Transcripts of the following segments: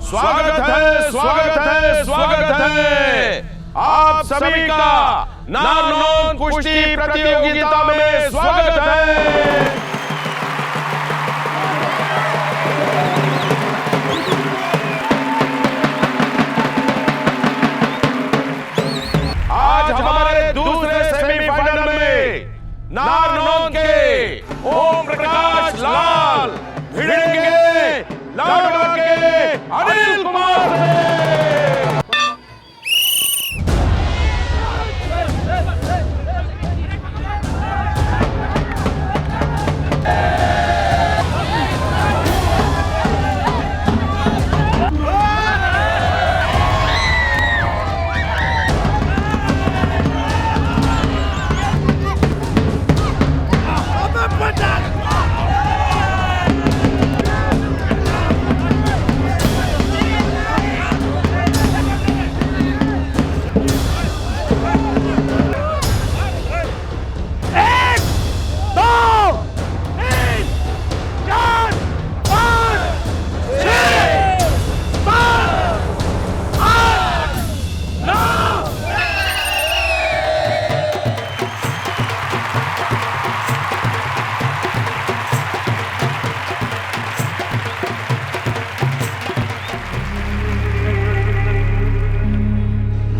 स्वागत है आप सभी का नारनौंद कुश्ती प्रतियोगिता में स्वागत है। आज हमारे दूसरे सेमीफाइनल में नारनौंद के ओम प्रकाश लाल भिड़ेंगे लाडवा के अनिल कुमार से।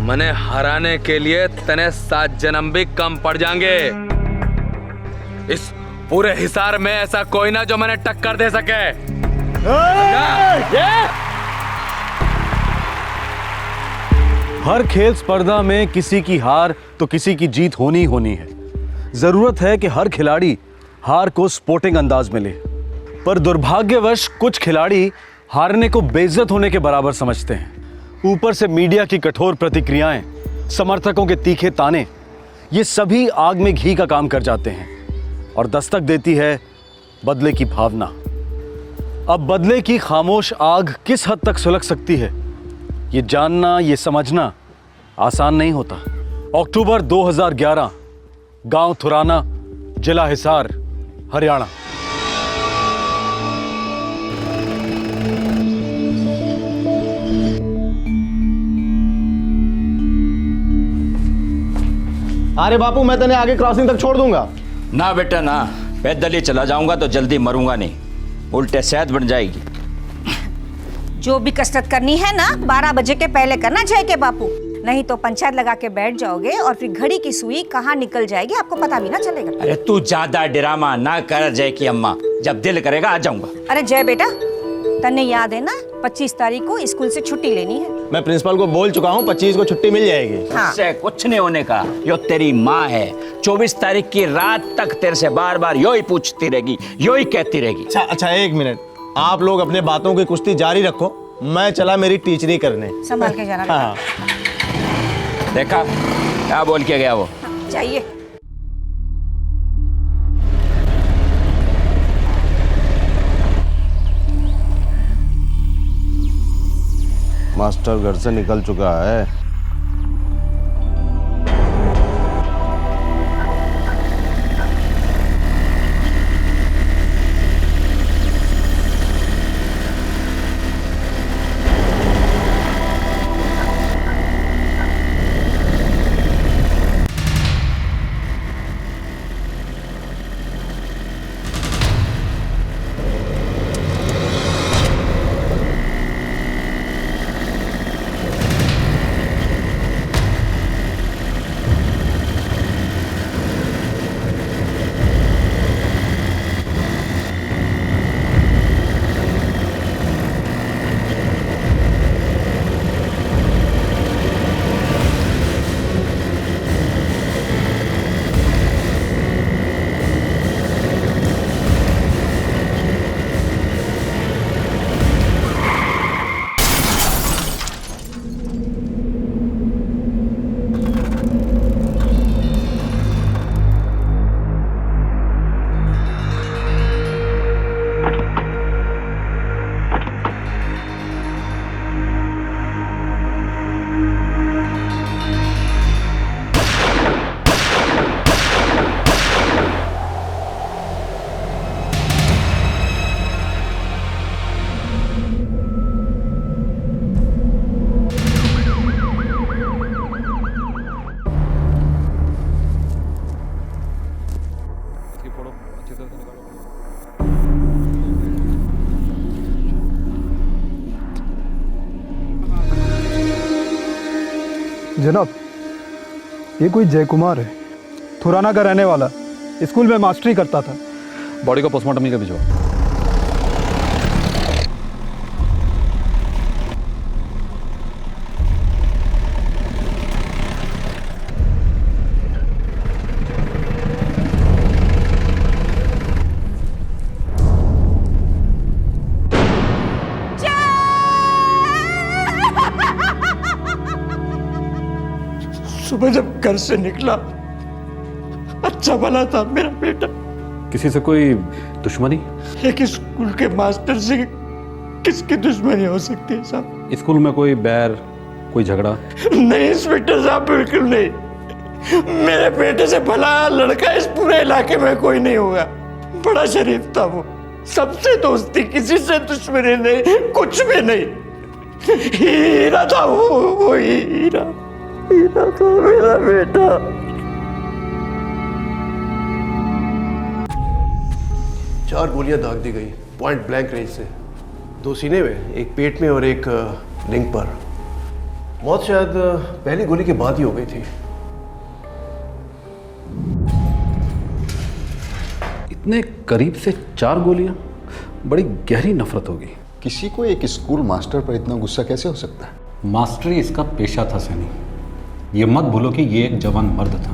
मने हराने के लिए तने 7 जन्म भी कम पड़ जाएंगे। इस पूरे हिसार में ऐसा कोई ना जो मैंने टक्कर दे सके। हर खेल स्पर्धा में किसी की हार तो किसी की जीत होनी ही होनी है। जरूरत है कि हर खिलाड़ी हार को स्पोर्टिंग अंदाज में ले, पर दुर्भाग्यवश कुछ खिलाड़ी हारने को बेइज्जत होने के बराबर समझते हैं। ऊपर से मीडिया की कठोर प्रतिक्रियाएं, समर्थकों के तीखे ताने, ये सभी आग में घी का काम कर जाते हैं और दस्तक देती है बदले की भावना। अब बदले की खामोश आग किस हद तक सुलग सकती है, ये जानना, ये समझना आसान नहीं होता। अक्टूबर 2011, गांव थुराना, जिला हिसार, हरियाणा। अरे बापू, मैं तने आगे क्रॉसिंग तक छोड़ दूंगा। ना बेटा ना, पैदल ही चला जाऊंगा तो जल्दी मरूंगा नहीं, उल्टे सेहत बन जाएगी। जो भी कसरत करनी है ना 12 बजे के पहले करना जय के बापू, नहीं तो पंचायत लगा के बैठ जाओगे और फिर घड़ी की सुई कहाँ निकल जाएगी आपको पता भी ना चलेगा। अरे तू ज्यादा ड्रामा ना कर जय की अम्मा, जब दिल करेगा आ जाऊंगा। अरे जय बेटा, तन्ने याद है ना 25 तारीख को स्कूल से छुट्टी लेनी है। मैं प्रिंसिपल को बोल चुका हूँ 25 को छुट्टी मिल जाएगी। हाँ। उससे कुछ नहीं होने का, यो तेरी माँ है, 24 तारीख की रात तक तेरे से बार बार यो ही पूछती रहेगी, यो ही कहती रहेगी। अच्छा 1 मिनट, आप लोग अपने बातों की कुश्ती जारी रखो, मैं चला मेरी टीचरी करने। संभाल के जाना। हाँ। देखा क्या बोल के गया वो। चाहिए। मास्टर घर से निकल चुका है। जनाब, ये कोई जय कुमार है, थुराना का रहने वाला, स्कूल में मास्टरी करता था। बॉडी को पोस्टमार्टम के लिए भिजवाओ। सुबह जब घर से निकला, अच्छा भला था मेरा बेटा। किसी से कोई दुश्मनी? एक स्कूल के मास्टर से किसकी दुश्मनी हो सकती है साहब? स्कूल में कोई बैर, कोई झगड़ा? नहीं इंस्पेक्टर साहब, बिल्कुल नहीं। मेरे बेटे से भला लड़का इस पूरे इलाके में कोई नहीं होगा। बड़ा शरीफ था वो, सबसे दोस्ती, किसी से दुश्मनी नहीं, कुछ भी नहीं। हीरा था वो हीरा था मेरा बेटा। चार गोलियां दाग दी गई पॉइंट ब्लैंक रेंज से, 2 सीने में, एक पेट में और एक लिंग पर। मौत शायद पहली गोली के बाद ही हो गई थी। इतने करीब से 4 गोलियां, बड़ी गहरी नफरत होगी। किसी को एक स्कूल मास्टर पर इतना गुस्सा कैसे हो सकता है? मास्टरी इसका पेशा था सैनी। ये मत भूलो कि ये एक जवान मर्द था,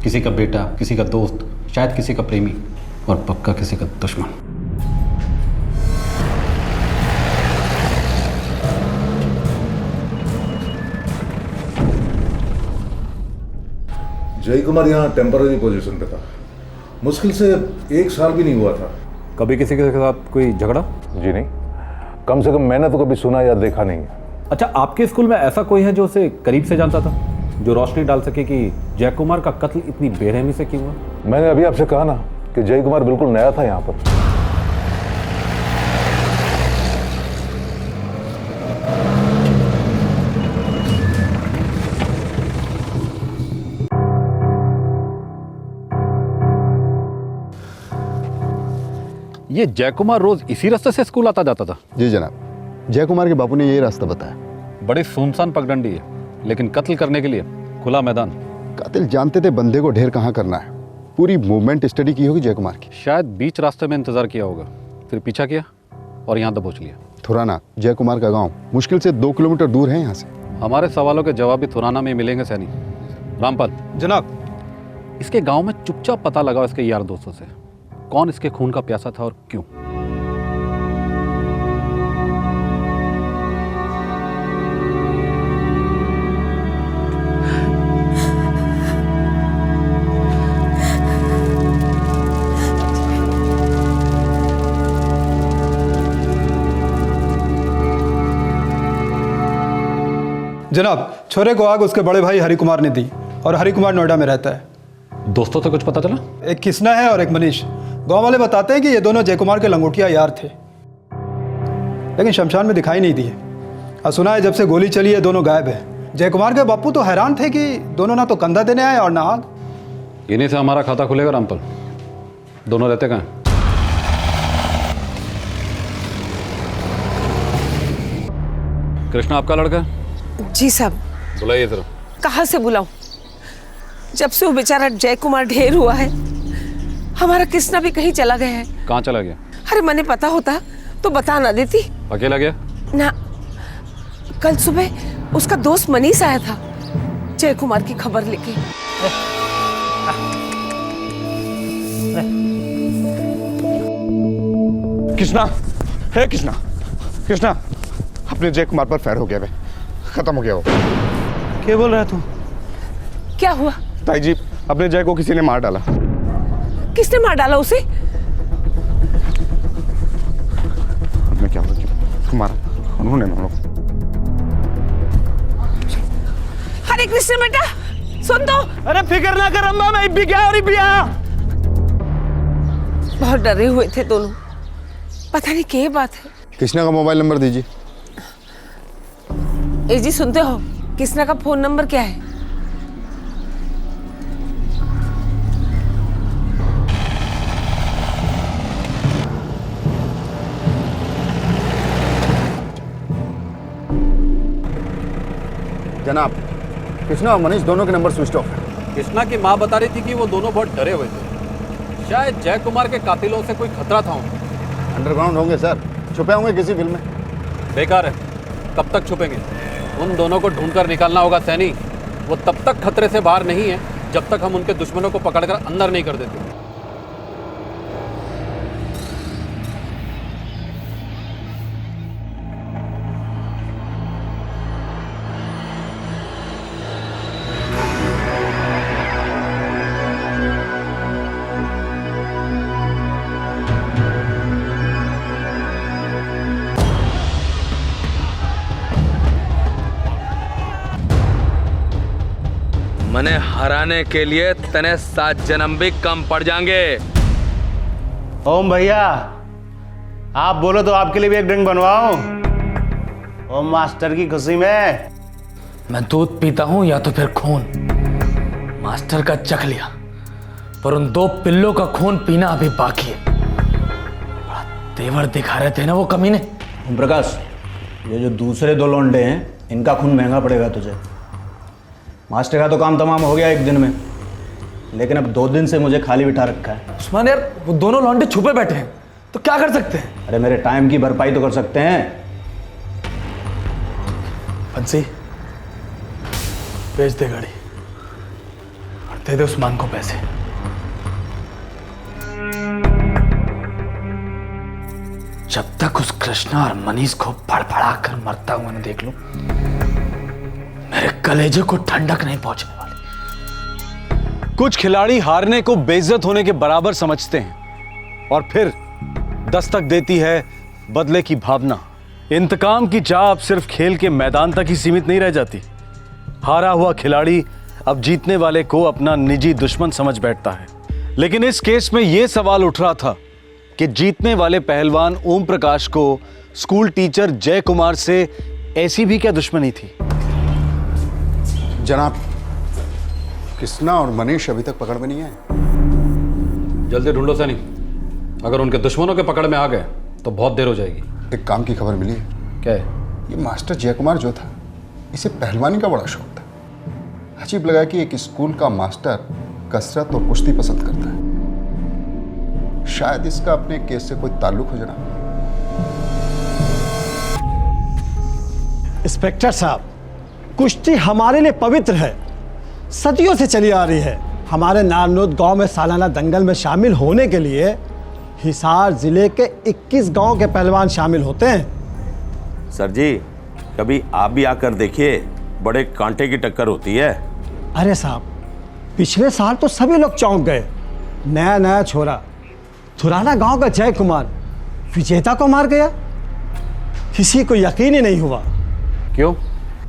किसी का बेटा, किसी का दोस्त, शायद किसी का प्रेमी, और पक्का किसी का दुश्मन। जय कुमार यहाँ टेम्पररी पोजीशन पे था, मुश्किल से 1 साल भी नहीं हुआ था। कभी किसी के साथ कोई झगड़ा? जी नहीं, कम से कम मैंने तो कभी सुना या देखा नहीं। अच्छा, आपके स्कूल में ऐसा कोई है जो उसे करीब से जानता था, जो रोशनी डाल सके कि जय कुमार का कत्ल इतनी बेरहमी से क्यों हुआ? मैंने अभी आपसे कहा ना कि जय कुमार बिल्कुल नया था यहाँ पर। ये जय कुमार रोज इसी रास्ते से स्कूल आता जाता था? जी जनाब, जय कुमार के बापू ने यही रास्ता बताया। बड़ी सुनसान पगडंडी है, लेकिन कत्ल करने के लिए खुला मैदान। कातिल जानते थे बंदे को ढेर कहाँ करना है। पूरी मूवमेंट स्टडी की होगी जय कुमार की। शायद बीच रास्ते में इंतजार किया होगा, फिर पीछा किया और यहाँ दबोच लिया। थुराना जय कुमार का गांव मुश्किल से 2 किलोमीटर दूर है यहाँ से। हमारे सवालों के जवाब भी थुराना में मिलेंगे सैनी। रामपाल जनाब, इसके गांव में चुपचाप पता लगाओ इसके यार दोस्तों से, कौन इसके खून का प्यासा था और क्यों। जनाब, छोरे को आग उसके बड़े भाई हरि कुमार ने दी, और हरि कुमार नोएडा में रहता है। दोस्तों से कुछ पता चला? एक किसना है और एक मनीष। गांव वाले बताते हैं कि ये दोनों जय कुमार के लंगोटिया यार थे, लेकिन शमशान में दिखाई नहीं दिए। और सुना है जब से गोली चली है दोनों गायब है। जय कुमार के बापू तो हैरान थे कि दोनों ना तो कंधा देने आए और ना आग। इन्हीं से हमारा खाता खुलेगा रामपाल। दोनों रहते कहाँ? कृष्णा आपका लड़का? जी साहब। बुलाइए जरा। कहाँ से बुलाऊं? जब से वो बेचारा जय कुमार ढेर हुआ है, हमारा कृष्णा भी कहीं चला गया है। कहाँ चला गया? अरे मैंने पता होता तो बता ना देती। अकेला गया? ना, कल सुबह उसका दोस्त मनीष आया था जय कुमार की खबर लेके। कृष्णा, हे कृष्णा, कृष्णा, अपने जय कुमार पर फायर हो गया है, खत्म हो गया वो। क्या बोल रहा है तू? क्या हुआ? ताई जी, अपने जय को किसी ने मार डाला। किसने मार डाला उसे? मैं क्या कुमार, उन्होंने मारो। अरे कृष्ण बेटा, सुन तो। अरे फिक्र ना कर अम्मा, मैं भी गया और भी आया। बहुत डरे हुए थे दोनों, पता नहीं क्या बात है। कृष्णा का मोबाइल नंबर दीजिए। ए जी सुनते हो, कृष्णा का फोन नंबर क्या है? जनाब, कृष्णा और मनीष दोनों के नंबर स्विच ऑफ है। कृष्णा की माँ बता रही थी कि वो दोनों बहुत डरे हुए थे, शायद जय कुमार के कातिलों से कोई खतरा था उन्हें। अंडरग्राउंड होंगे सर, छुपे होंगे किसी बिल में। बेकार है, कब तक छुपेंगे? उन दोनों को ढूंढकर निकालना होगा सैनी। वो तब तक खतरे से बाहर नहीं है जब तक हम उनके दुश्मनों को पकड़कर अंदर नहीं कर देते। मने हराने के लिए तने 7 जन्म भी कम पड़ जाएंगे। ओम भैया, आप बोलो तो आपके लिए भी एक ड्रिंक बनवाऊं। ओम मास्टर की खुशी में। मैं दूध पीता हूं या तो फिर खून। मास्टर का चख लिया, पर उन 2 पिल्लों का खून पीना अभी बाकी है। बड़ा तेवर दिखा रहे थे ना वो कमीने। ओम प्रकाश, ये जो दूसरे 2 लौंडे हैं, इनका खून महंगा पड़ेगा तुझे। मास्टर का तो काम तमाम हो गया एक दिन में, लेकिन अब 2 दिन से मुझे खाली बिठा रखा है। उस्मान यार, वो दोनों लौंडे छुपे बैठे हैं, तो क्या कर सकते हैं? अरे मेरे टाइम की भरपाई तो कर सकते हैं। बंसी, भेज दे गाड़ी और दे दे उस्मान को पैसे। जब तक उस कृष्णा और मनीष को फड़फड़ा कर मरता हुआ न देख लूं, मेरे कलेजे को ठंडक नहीं पहुंचने वाली। कुछ खिलाड़ी हारने को बेइज्जत होने के बराबर समझते हैं और फिर दस्तक देती है बदले की भावना। इंतकाम की चाह अब सिर्फ खेल के मैदान तक ही सीमित नहीं रह जाती। हारा हुआ खिलाड़ी अब जीतने वाले को अपना निजी दुश्मन समझ बैठता है। लेकिन इस केस में यह सवाल उठ रहा था कि जीतने वाले पहलवान ओम प्रकाश को स्कूल टीचर जय कुमार से ऐसी भी क्या दुश्मनी थी? जनाब, कृष्णा और मनीष अभी तक पकड़ में नहीं आए। जल्दी ढूंढो सैनी, अगर उनके दुश्मनों के पकड़ में आ गए तो बहुत देर हो जाएगी। एक काम की खबर मिली है। क्या है? ये मास्टर जय कुमार जो था, इसे पहलवानी का बड़ा शौक था। अजीब लगा कि एक स्कूल का मास्टर कसरत और कुश्ती पसंद करता है। शायद इसका अपने केस से कोई ताल्लुक हो। जनाब, इंस्पेक्टर साहब, कुश्ती हमारे लिए पवित्र है, सदियों से चली आ रही है। हमारे नारनौद गांव में सालाना दंगल में शामिल होने के लिए हिसार जिले के 21 गांव के पहलवान शामिल होते हैं। सर जी, कभी आप भी आकर देखिए, बड़े कांटे की टक्कर होती है। अरे साहब, पिछले साल तो सभी लोग चौंक गए। नया नया छोरा थुराना गांव का जय कुमार विजेता को मार गया। किसी को यकीन ही नहीं हुआ। क्यों?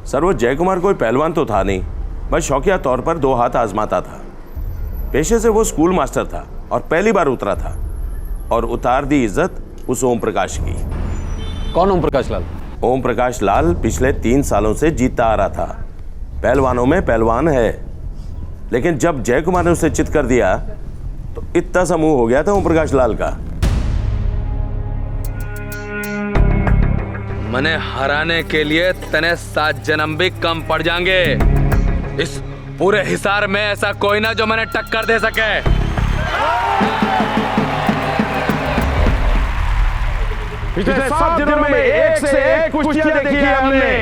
सर, वो जय कुमार कोई पहलवान तो था नहीं, बस शौकिया तौर पर 2 हाथ आजमाता था। पेशे से वो स्कूल मास्टर था और पहली बार उतरा था और उतार दी इज्जत उस ओम प्रकाश की। कौन ओम प्रकाश लाल? ओम प्रकाश लाल पिछले 3 सालों से जीतता आ रहा था। पहलवानों में पहलवान है, लेकिन जब जय कुमार ने उसे चित कर दिया तो इतना सा मुंह हो गया था ओम प्रकाश लाल का। मने हराने के लिए तने 7 जन्म भी कम पड़ जाएंगे। इस पूरे हिसार में ऐसा कोई ना जो मैंने टक्कर दे सके। पिछले 7 दिनों में एक से एक कुश्तियां देखी है हमने।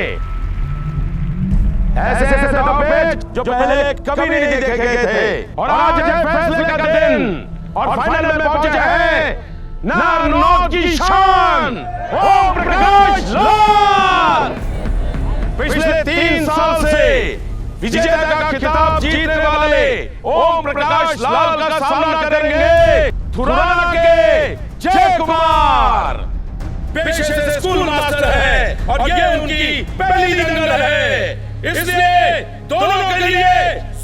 ऐसे दांवपेच जो पहले कभी नहीं देखे गए थे। और आज है फैसले का दिन और फाइनल में पहुंचे हैं नारनौद की शान ओम प्रकाश लाल। पिछले 3 साल से विजेता का खिताब जीतने वाले ओम प्रकाश लाल का सामना करेंगे थुराना के जय कुमार। पेशे से स्कूल मास्टर है और ये उनकी पहली दंगल है, इसलिए दोनों के लिए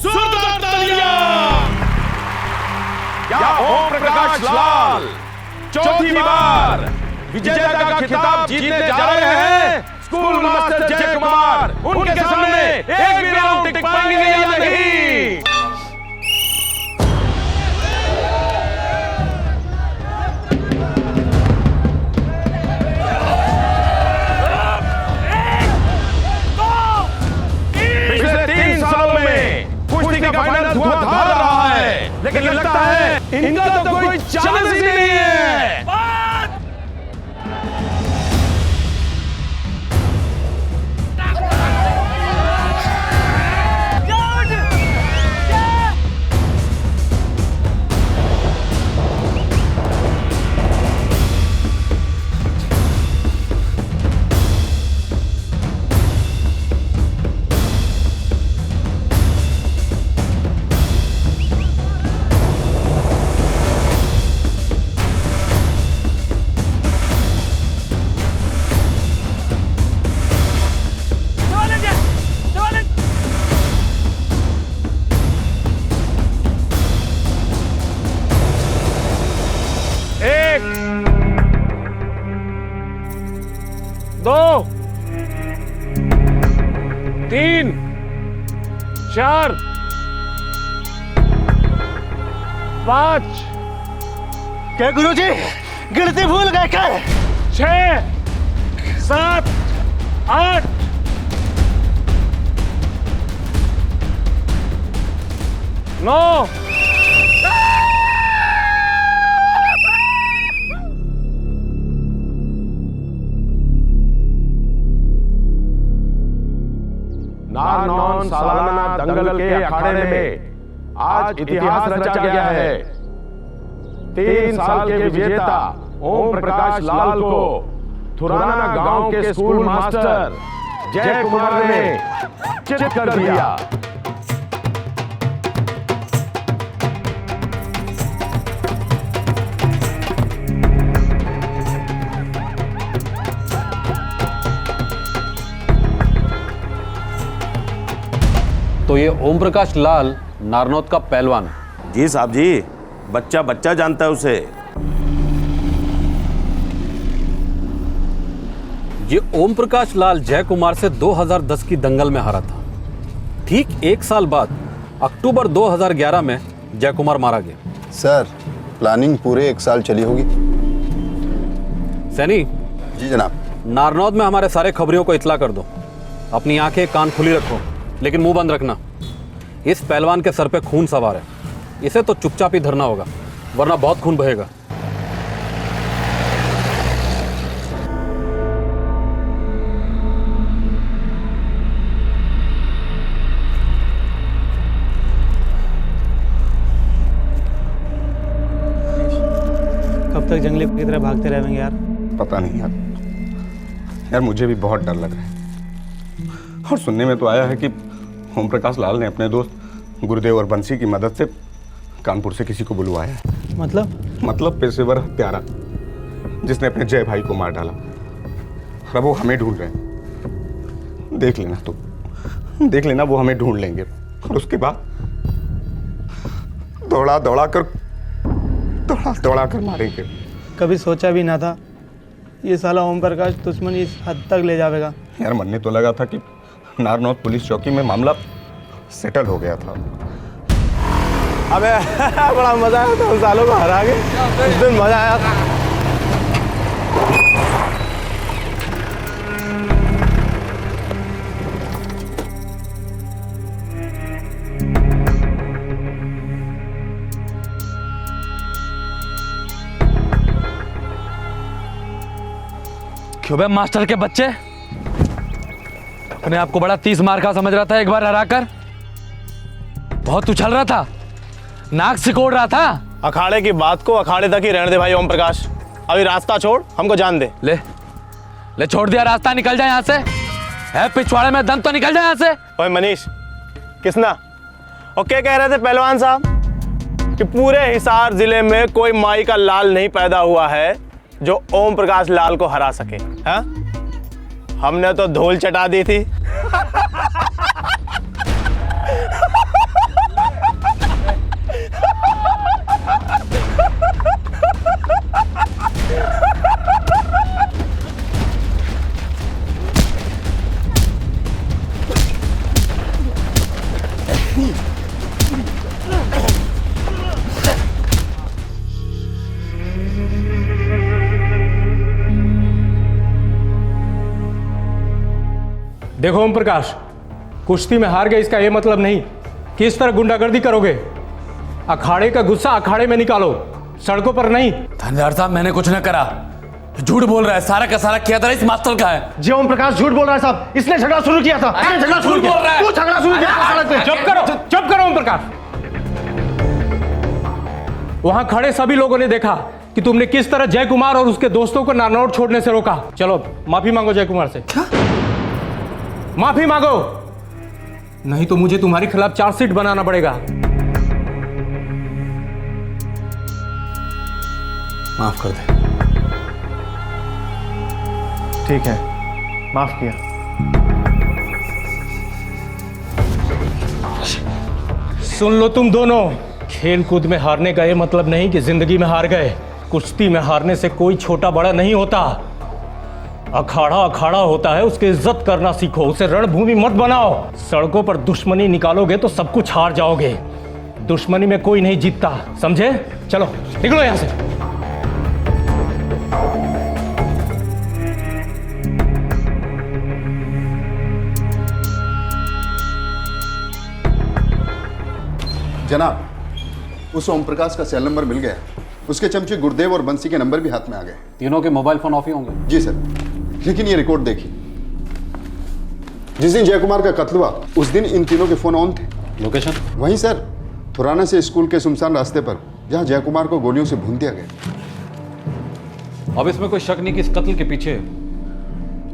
जोरदार तालियां। क्या ओम प्रकाश लाल चौथी बार विजेता का खिताब जीतने जा रहे हैं? स्कूल मास्टर जय कुमार उनके सामने एक भी राउंड टिक पाएंगे या नहीं? पिछले 3 सालों लेकिन लगता है इनका तो कोई चांस ही नहीं है। दो, तीन, चार, पांच, क्या गुरुजी गिनती भूल गए क्या? 6, 7, 8, 9, नारनौल सालाना दंगल के अखाड़े में आज इतिहास रचा गया है। 3 साल के विजेता ओम प्रकाश लाल को थुराना गांव के स्कूल मास्टर जय कुमार ने चित कर दिया। तो ये ओम प्रकाश लाल नारनौत का पहलवान है। जी साहब जी, बच्चा बच्चा जानता है उसे। ये ओम प्रकाश लाल जय कुमार से 2010 की दंगल में हारा था। ठीक 1 साल बाद अक्टूबर 2011 में जय कुमार मारा गया। सर, प्लानिंग पूरे 1 साल चली होगी। सैनी जी जनाब। नारनौत में हमारे सारे खबरियों को इतला कर दो। अपनी आंखें कान खुली रखो, लेकिन मुंह बंद रखना। इस पहलवान के सर पे खून सवार है, इसे तो चुपचाप ही धरना होगा, वरना बहुत खून बहेगा। कब तक जंगली की तरह भागते रहेंगे यार? पता नहीं यार मुझे भी बहुत डर लग रहा है। और सुनने में तो आया है कि ओम प्रकाश लाल ने अपने दोस्त गुरुदेव और बंसी की मदद से कानपुर से किसी को बुलवाया है। मतलब पेशेवर हत्यारा जिसने अपने जय भाई को मार डाला। और अब वो हमें ढूंढ रहे हैं। देख लेना वो हमें ढूंढ लेंगे और उसके बाद दौड़ा कर मारेंगे। कभी सोचा भी ना था ये साला ओम प्रकाश दुश्मनी इस हद तक ले जाएगा। यार मनने तो लगा था कि नारनौत पुलिस चौकी में मामला सेटल हो गया था। अबे बड़ा मजा आया था उन सालों को हरा के। उस दिन मजा आया था। क्यों बे मास्टर के बच्चे, अपने आप को बड़ा 30 मार का समझ रहा था। एक बार हराकर बहुत उछल रहा था, नाक सिकोड़ रहा था। अखाड़े की बात को अखाड़े तक ही रहने दे भाई ओम प्रकाश। अभी रास्ता छोड़, हमको जान दे। ले छोड़ दिया रास्ता, निकल जाए यहाँ से। है पिछवाड़े में दम तो निकल जाए यहाँ से। ओए मनीष, किसना और क्या कह रहे थे पहलवान साहब कि पूरे हिसार जिले में कोई माई का लाल नहीं पैदा हुआ है जो ओम प्रकाश लाल को हरा सके। हाँ, हमने तो धूल चटा दी थी। देखो ओम प्रकाश, कुश्ती में हार गए इसका ये मतलब नहीं कि इस तरह गुंडागर्दी करोगे। अखाड़े का गुस्सा अखाड़े में निकालो, सड़कों पर नहीं। थानेदार साहब, मैंने कुछ न करा, झूठ बोल रहा है, सारा का सारा किया था इस मास्टर का है। जी ओम प्रकाश झूठ बोल रहा है साहब, इसने झगड़ा शुरू किया था। झगड़ा शुरू बोल रहा है, तू झगड़ा शुरू किया था सड़क पे। चुप करो ओम प्रकाश। वहां खड़े सभी लोगों ने देखा कि तुमने किस तरह जय कुमार और उसके दोस्तों को नारनौल छोड़ने से रोका। चलो माफी मांगो जय कुमार से। क्या? माफी मांगो, नहीं तो मुझे तुम्हारे खिलाफ चार्जशीट बनाना पड़ेगा। माफ कर दे। ठीक है, माफ किया। सुन लो तुम दोनों, खेल कूद में हारने का ये मतलब नहीं कि जिंदगी में हार गए। कुश्ती में हारने से कोई छोटा बड़ा नहीं होता। अखाड़ा अखाड़ा होता है, उसकी इज्जत करना सीखो, उसे रणभूमि मत बनाओ। सड़कों पर दुश्मनी निकालोगे तो सब कुछ हार जाओगे। दुश्मनी में कोई नहीं जीतता, समझे? चलो निकलो यहां से। जनाब, उस ओम प्रकाश का सेल नंबर मिल गया। उसके चमचे गुरुदेव और बंसी के नंबर भी हाथ में आ गए। तीनों के मोबाइल फोन ऑफ ही होंगे। जी सर, लेकिन ये रिकॉर्ड देखिए, जिस दिन जय कुमार का कत्ल हुआ उस दिन इन तीनों के फोन ऑन थे। लोकेशन? वहीं सर, थुराना से स्कूल के सुनसान रास्ते पर, जहां जय कुमार को गोलियों से भून दिया गया। अब इसमें कोई शक नहीं कि इस कत्ल के पीछे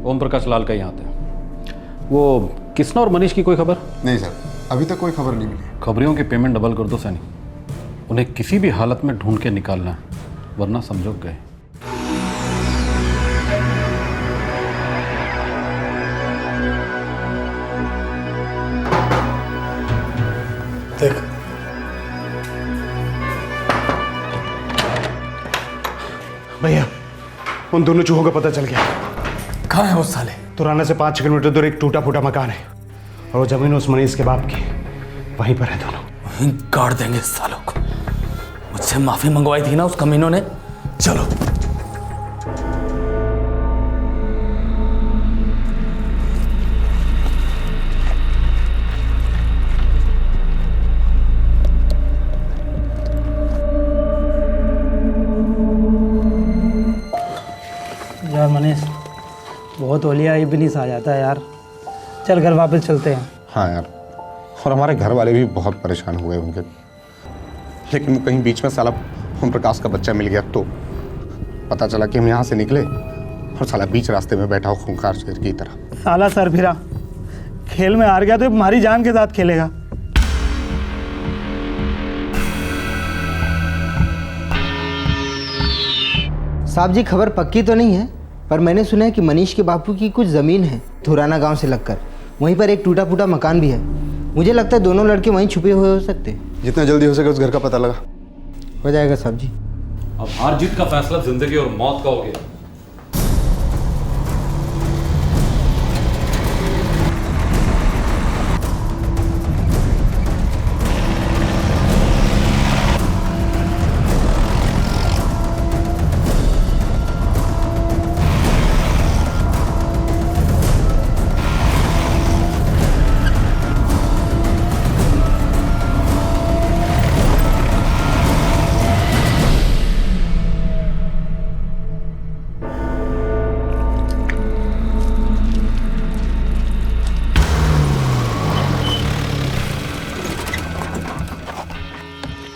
ओम प्रकाश लाल का ही हाथ है। वो किसना और मनीष की कोई खबर? नहीं सर, अभी तक कोई खबर नहीं मिली। खबरियों की पेमेंट डबल कर दो सैनी। उन्हें किसी भी हालत में ढूंढ के निकालना है, वरना समझो गए। देख, भैया उन दोनों चूहों का पता चल गया। कहाँ है वो साले? तुराना से 5 किलोमीटर दूर एक टूटा फूटा मकान है और वो जमीन उस मनीष के बाप की, वहीं पर है दोनों। वहीं गाड़ देंगे इस सालों को। मुझसे माफी मंगवाई थी ना उस कमीनों ने। चलो। यार मनीष, बहुत ओलिया इब्निस आ जाता है यार। चल घर वापस चलते हैं। हाँ यार, और हमारे घर वाले भी बहुत परेशान हुए होंगे। लेकिन कहीं बीच में साला ओम प्रकाश का बच्चा मिल गया तो पता चला कि हम यहाँ से निकले और साला बीच रास्ते में बैठा हो खूंखार शेर की तरह। साला सर फिरा, खेल में हार गया तो हमारी जान के साथ खेलेगा। साहब जी, खबर पक्की तो नहीं है, पर मैंने सुना है कि मनीष के बापू की कुछ ज़मीन है धुराना गांव से लगकर। वहीं पर एक टूटा फूटा मकान भी है। मुझे लगता है दोनों लड़के वहीं छुपे हुए हो सकते हैं। जितना जल्दी हो सके उस घर का पता लगा। हो जाएगा साहब जी। अब हार जीत का फैसला जिंदगी और मौत का हो गया।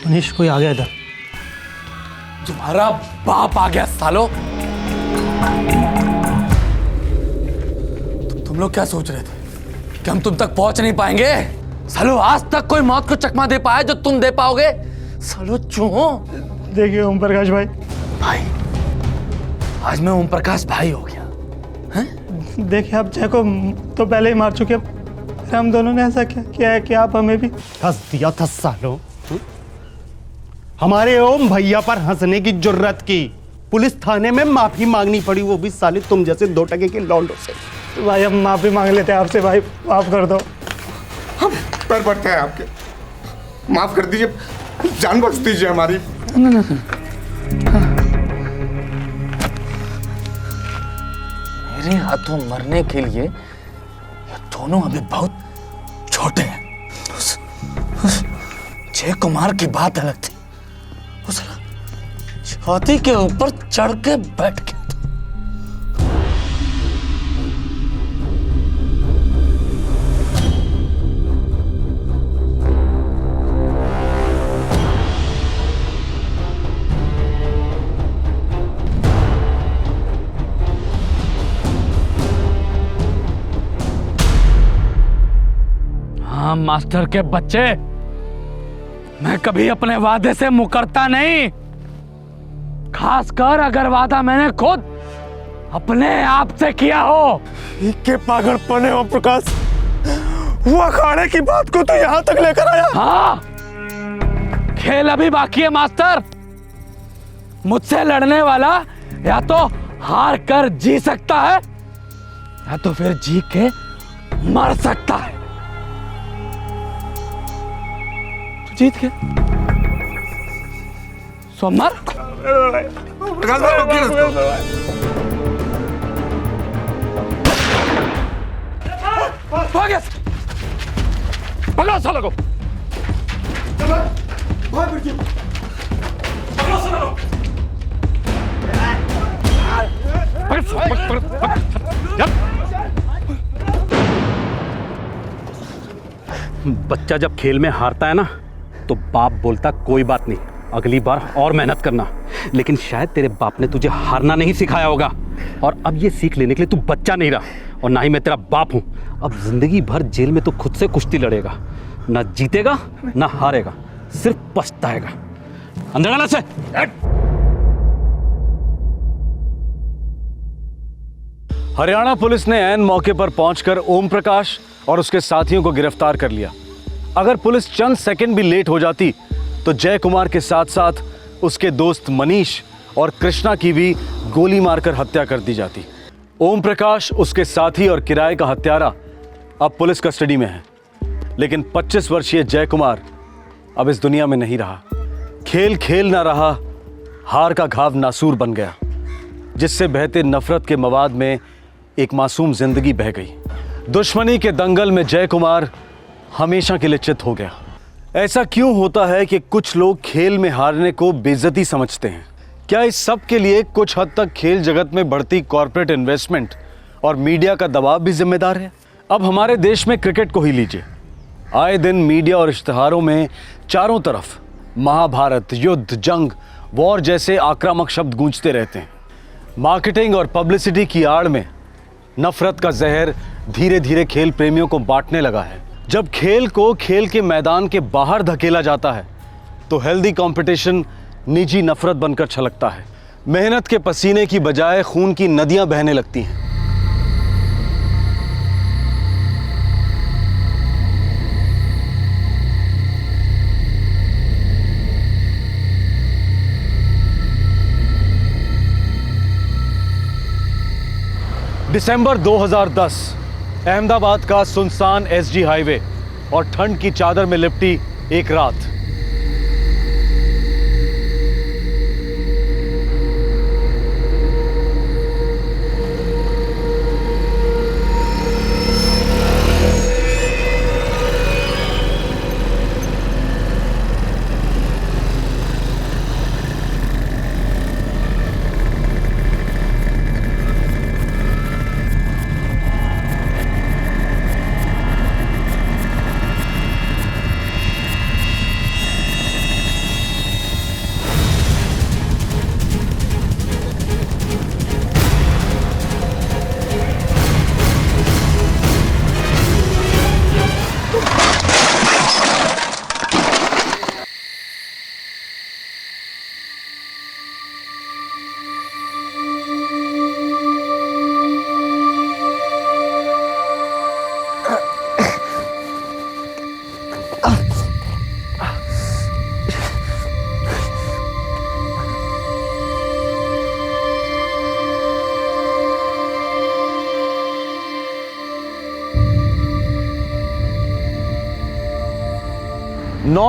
मनीष, कोई आ गया इधर। तुम्हारा बाप आ गया सालो। तुम लोग क्या सोच रहे थे कि हम तुम तक पहुंच नहीं पाएंगे? सालो, आज तक कोई मौत को चकमा दे पाया जो तुम दे पाओगे? सालो चूहों। देखिए ओम प्रकाश भाई, आज मैं ओम प्रकाश भाई हो गया। देखिए आप जय को तो पहले ही मार चुके, फिर हम दोनों ने ऐसा क्या किया है कि आप हमें भी हंस दिया था सालों। हमारे ओम भैया पर हंसने की जुर्रत की, पुलिस थाने में माफी मांगनी पड़ी, वो भी साले तुम जैसे 2 टके के लौंडों से। भाई हम माफी मांग लेते हैं आपसे, भाई माफ कर दो। हम पैर पड़ते हैं आपके, माफ कर दीजिए, जान बख्श दीजिए हमारी। मेरे हाथों मरने के लिए ये दोनों अभी बहुत छोटे हैं। जय कुमार की बात अलग थी। वो साला छाती के ऊपर चढ़ के बैठ गया था। हाँ मास्टर के बच्चे, मैं कभी अपने वादे से मुकरता नहीं, खासकर अगर वादा मैंने खुद अपने आप से किया हो। के पागलपन है ओम प्रकाश, वो अखाड़े की बात को तो यहां तक लेकर आया। हाँ, खेल अभी बाकी है मास्टर। मुझसे लड़ने वाला या तो हार कर जी सकता है या तो फिर जी के मर सकता है। तो जीत के सो मर। पकड़ो सालों को। बच्चा जब खेल में हारता है ना तो बाप बोलता कोई बात नहीं, अगली बार और मेहनत करना। लेकिन शायद तेरे बाप ने तुझे हारना नहीं सिखाया होगा और अब ये सीख लेने के लिए तू बच्चा नहीं रहा और ना ही मैं तेरा बाप हूं। अब जिंदगी भर जेल में तो खुद से कुश्ती लड़ेगा, ना जीतेगा ना हारेगा, सिर्फ पछताएगा। अंदर डाला से। हरियाणा पुलिस ने ऐन मौके पर पहुंचकर ओम प्रकाश और उसके साथियों को गिरफ्तार कर लिया। अगर पुलिस चंद सेकंड भी लेट हो जाती तो जय कुमार के साथ साथ उसके दोस्त मनीष और कृष्णा की भी गोली मारकर हत्या कर दी जाती। ओम प्रकाश, उसके साथी और किराए का हत्यारा अब पुलिस कस्टडी में है, लेकिन 25 वर्षीय जय कुमार अब इस दुनिया में नहीं रहा। खेल खेल ना रहा, हार का घाव नासूर बन गया, जिससे बहते नफरत के मवाद में एक मासूम जिंदगी बह गई। दुश्मनी के दंगल में जय कुमार हमेशा के लिए चित हो गया। ऐसा क्यों होता है कि कुछ लोग खेल में हारने को बेइज्जती समझते हैं? क्या इस सब के लिए कुछ हद तक खेल जगत में बढ़ती कॉर्पोरेट इन्वेस्टमेंट और मीडिया का दबाव भी जिम्मेदार है? अब हमारे देश में क्रिकेट को ही लीजिए, आए दिन मीडिया और इश्तिहारों में चारों तरफ महाभारत, युद्ध, जंग, वॉर जैसे आक्रामक शब्द गूंजते रहते हैं। मार्केटिंग और पब्लिसिटी की आड़ में नफरत का जहर धीरे धीरे खेल प्रेमियों को बांटने लगा है। जब खेल को खेल के मैदान के बाहर धकेला जाता है तो हेल्दी कंपटीशन निजी नफरत बनकर छलकता है। मेहनत के पसीने की बजाय खून की नदियां बहने लगती हैं। दिसंबर 2010, अहमदाबाद का सुनसान एसजी हाईवे और ठंड की चादर में लिपटी एक रात।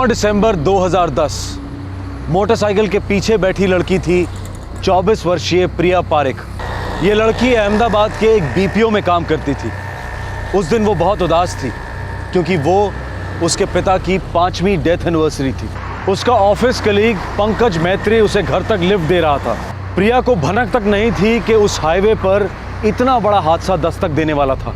दिसंबर 2010, मोटरसाइकिल के पीछे बैठी लड़की थी 24 वर्षीय प्रिया पारेख। ये लड़की अहमदाबाद के एक बीपीओ में काम करती थी। उस दिन वो बहुत उदास थी क्योंकि वो उसके पिता की 5वीं डेथ एनिवर्सरी थी। उसका ऑफिस कलीग पंकज मैत्री उसे घर तक लिफ्ट दे रहा था। प्रिया को भनक तक नहीं थी कि उस हाईवे पर इतना बड़ा हादसा दस्तक देने वाला था।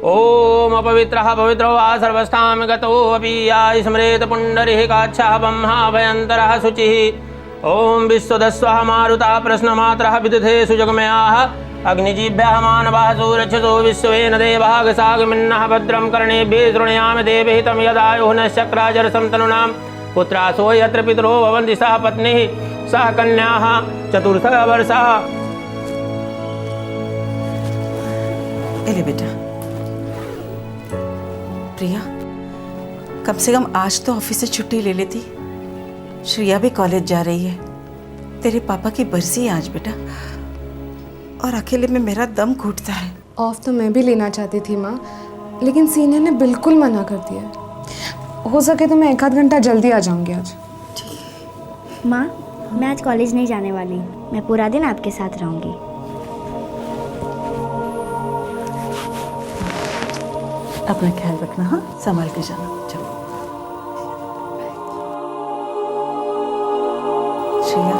ओम अपवित्रः पवित्रो वा सर्वस्थां गतो अपि या स्मरेत पुण्डरीकाक्षः ब्रह्मा भयन्तरः शुचिः। ओम विश्वदस्वः मारुतः प्रश्नमात्रः विदधे सुजगमयाः अग्निजीभ्यः मानवः सुरक्षसो विश्वेन देवाः सागमिन्नः भद्रं कर्णेभिः शृणुयाम देवहितं यदायुः नश्चक्राजरसं तनूनां पुत्रासो यत्र पितरो भवन्ति सह पत्नीः सह कन्याः चतुर्थः वर्षः। एले बेटा, प्रिया कम से कम आज तो ऑफिस से छुट्टी ले लेती। श्रिया भी कॉलेज जा रही है, तेरे पापा की बरसी है आज बेटा, और अकेले में मेरा दम घुटता है। ऑफ तो मैं भी लेना चाहती थी माँ, लेकिन सीनियर ने बिल्कुल मना कर दिया। हो सके तो मैं 1 आध घंटा जल्दी आ जाऊंगी आज। माँ मैं आज कॉलेज नहीं जाने वाली, मैं पूरा दिन आपके साथ रहूंगी। अपना ख्याल रखना, हाँ, संभाल के जाना। चलो श्रिया,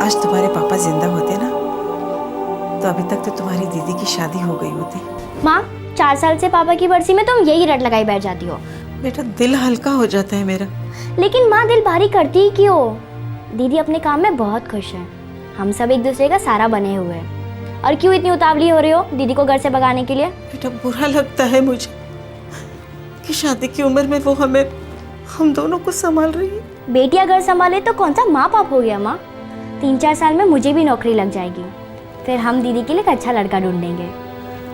आज तुम्हारे पापा जिंदा होते ना तो अभी तक तो तुम्हारी दीदी की शादी हो गई होती। माँ 4 साल से पापा की बरसी में तुम यही रट लगाई बैठ जाती हो। बेटा दिल हल्का हो जाता है मेरा। लेकिन माँ दिल भारी करती ही क्यों? दीदी अपने काम में बहुत खुश है, हम सब एक दूसरे का सहारा बने हुए हैं। और क्यों इतनी उतावली हो रही हो दीदी को घर से भगाने के लिए? बेटा बुरा लगता है मुझे कि शादी की उम्र में वो हम दोनों को संभाल रही है। बेटी अगर संभाले तो कौन सा माँ बाप हो गया माँ। 3-4 साल में मुझे भी नौकरी लग जाएगी, फिर हम दीदी के लिए एक अच्छा लड़का ढूंढेंगे।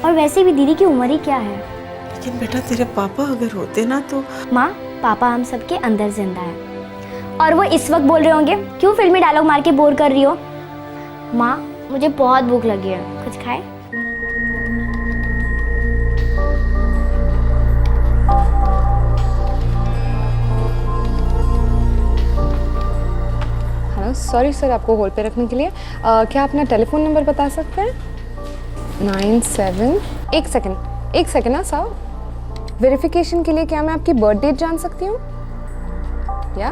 और वैसे भी दीदी की उम्र ही क्या है। लेकिन बेटा तेरे पापा अगर होते ना तो। माँ पापा हम सबके अंदर जिंदा है, और वो इस वक्त बोल रहे होंगे क्यों फिल्मी डायलॉग मार के बोर कर रही हो। माँ मुझे बहुत भूख लगी है, कुछ खाए? हेलो, सॉरी सर आपको होल्ड पे रखने के लिए। क्या अपना टेलीफोन नंबर बता सकते हैं? 97। एक सेकेंड ना सर, वेरिफिकेशन के लिए क्या मैं आपकी बर्थ डेट जान सकती हूँ? या